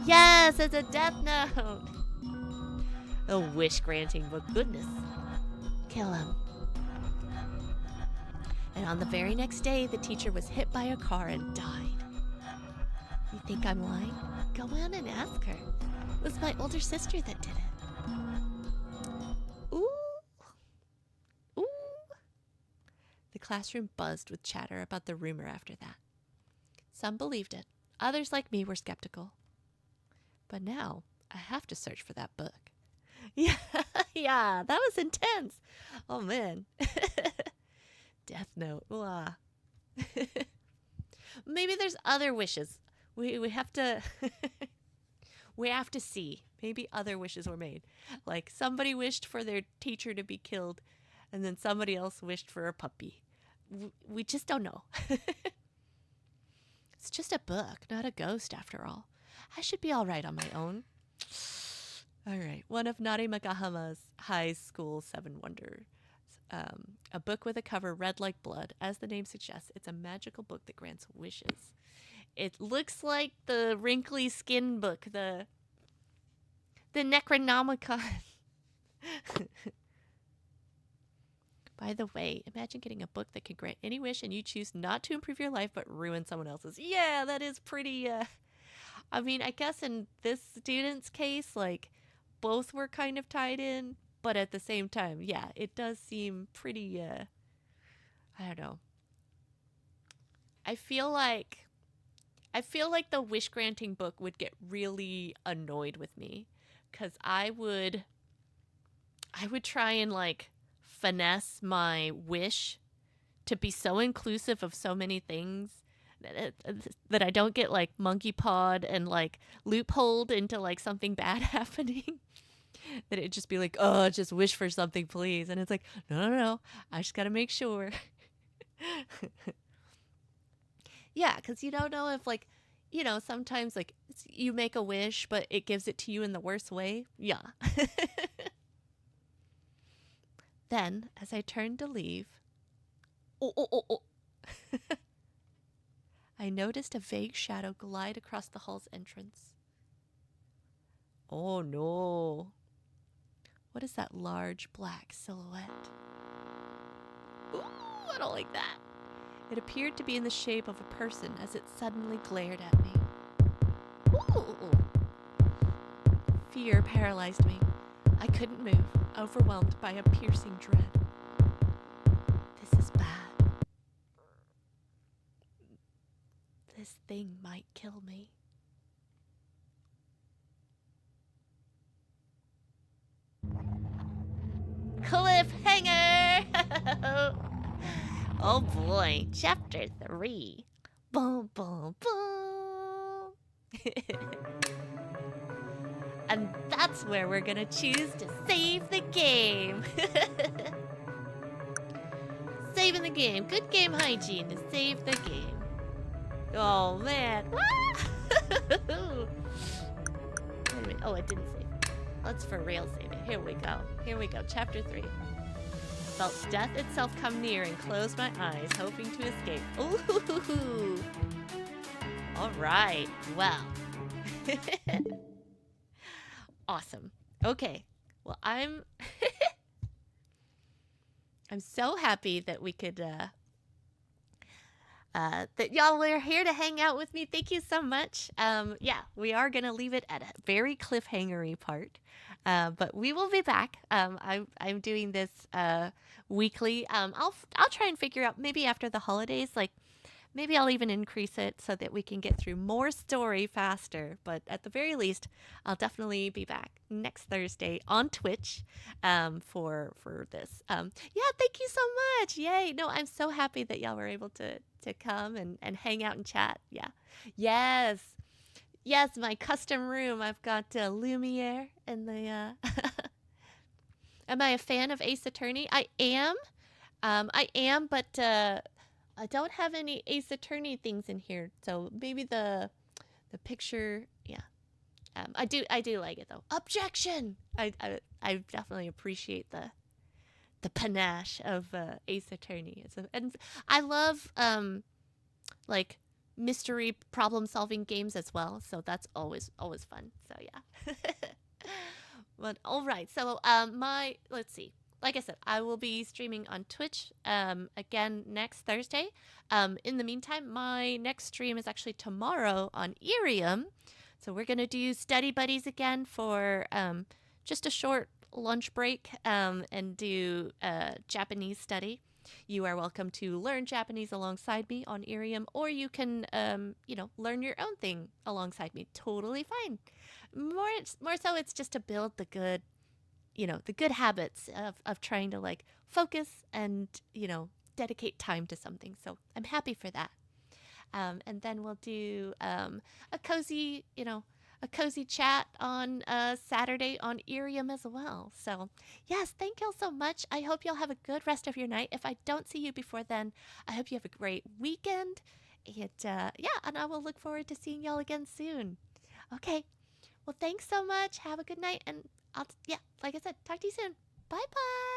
Yes, it's a death note! A wish-granting book, goodness. Kill him. And on the very next day, the teacher was hit by a car and died. You think I'm lying? Go on and ask her. It was my older sister that did it. Ooh. Ooh. The classroom buzzed with chatter about the rumor after that. Some believed it. Others, like me, were skeptical. But now, I have to search for that book. Yeah, yeah, that was intense. Oh, man. Death Note. Wow. Maybe there's other wishes. We have to we have to see. Maybe other wishes were made. Like somebody wished for their teacher to be killed, and then somebody else wished for a puppy. We just don't know. It's just a book, not a ghost after all. I should be all right on my own. All right, one of Narimagahama's high school 7 wonders. A book with a cover red like blood. As the name suggests, it's a magical book that grants wishes. It looks like the wrinkly skin book, the Necronomicon. By the way, imagine getting a book that can grant any wish and you choose not to improve your life but ruin someone else's. Yeah, that is pretty, I mean, I guess in this student's case, like, both were kind of tied in, but at the same time, yeah, it does seem pretty, I don't know. I feel like the wish granting book would get really annoyed with me, because I would try and like finesse my wish to be so inclusive of so many things that I don't get like monkey pawed and like loopholed into like something bad happening. That it'd just be like, oh, just wish for something, please. And it's like, no, I just gotta make sure. Yeah, because you don't know if, like, you know, sometimes, like, you make a wish, but it gives it to you in the worst way. Yeah. Then, as I turned to leave, I noticed a vague shadow glide across the hall's entrance. Oh no. What is that large black silhouette? Ooh, I don't like that. It appeared to be in the shape of a person as it suddenly glared at me. Ooh. Fear paralyzed me. I couldn't move, overwhelmed by a piercing dread. This is bad. This thing might kill me. Cliffhanger! Oh boy, chapter 3. Boom, boom, boom. And that's where we're gonna choose to save the game. Saving the game. Good game hygiene to save the game. Oh man. Wait a minute. Oh, it didn't save. Let's for real save it. Here we go. Here we go. Chapter 3. Felt death itself come near and closed my eyes, hoping to escape. Ooh. All right. Well. Awesome. Okay. Well, I'm so happy that we could that y'all were here to hang out with me. Thank you so much. Yeah, we are gonna leave it at a very cliffhangery part, but we will be back. I'm doing this weekly. I'll try and figure out maybe after the holidays, like maybe I'll even increase it so that we can get through more story faster. But at the very least, I'll definitely be back next Thursday on Twitch for this. Yeah, thank you so much. Yay. No, I'm so happy that y'all were able to come and hang out and chat. Yeah. Yes. Yes, my custom room. I've got Lumiere and the... Am I a fan of Ace Attorney? I am. But... I don't have any Ace Attorney things in here, so maybe the picture, yeah. I do like it though. Objection! I definitely appreciate the panache of Ace Attorney. And I love like mystery problem solving games as well, so that's always fun. So yeah. But all right, so let's see. Like I said, I will be streaming on Twitch again next Thursday. In the meantime, my next stream is actually tomorrow on Iriam. So we're going to do Study Buddies again for just a short lunch break and do Japanese study. You are welcome to learn Japanese alongside me on Iriam, or you can, learn your own thing alongside me. Totally fine. More so, it's just to build the good habits of trying to like focus and, dedicate time to something. So I'm happy for that. And then we'll do a cozy chat on Saturday on Iriam as well. So yes, thank y'all so much. I hope y'all have a good rest of your night. If I don't see you before then, I hope you have a great weekend. And I will look forward to seeing y'all again soon. Okay. Well, thanks so much. Have a good night. And like I said, talk to you soon. Bye-bye.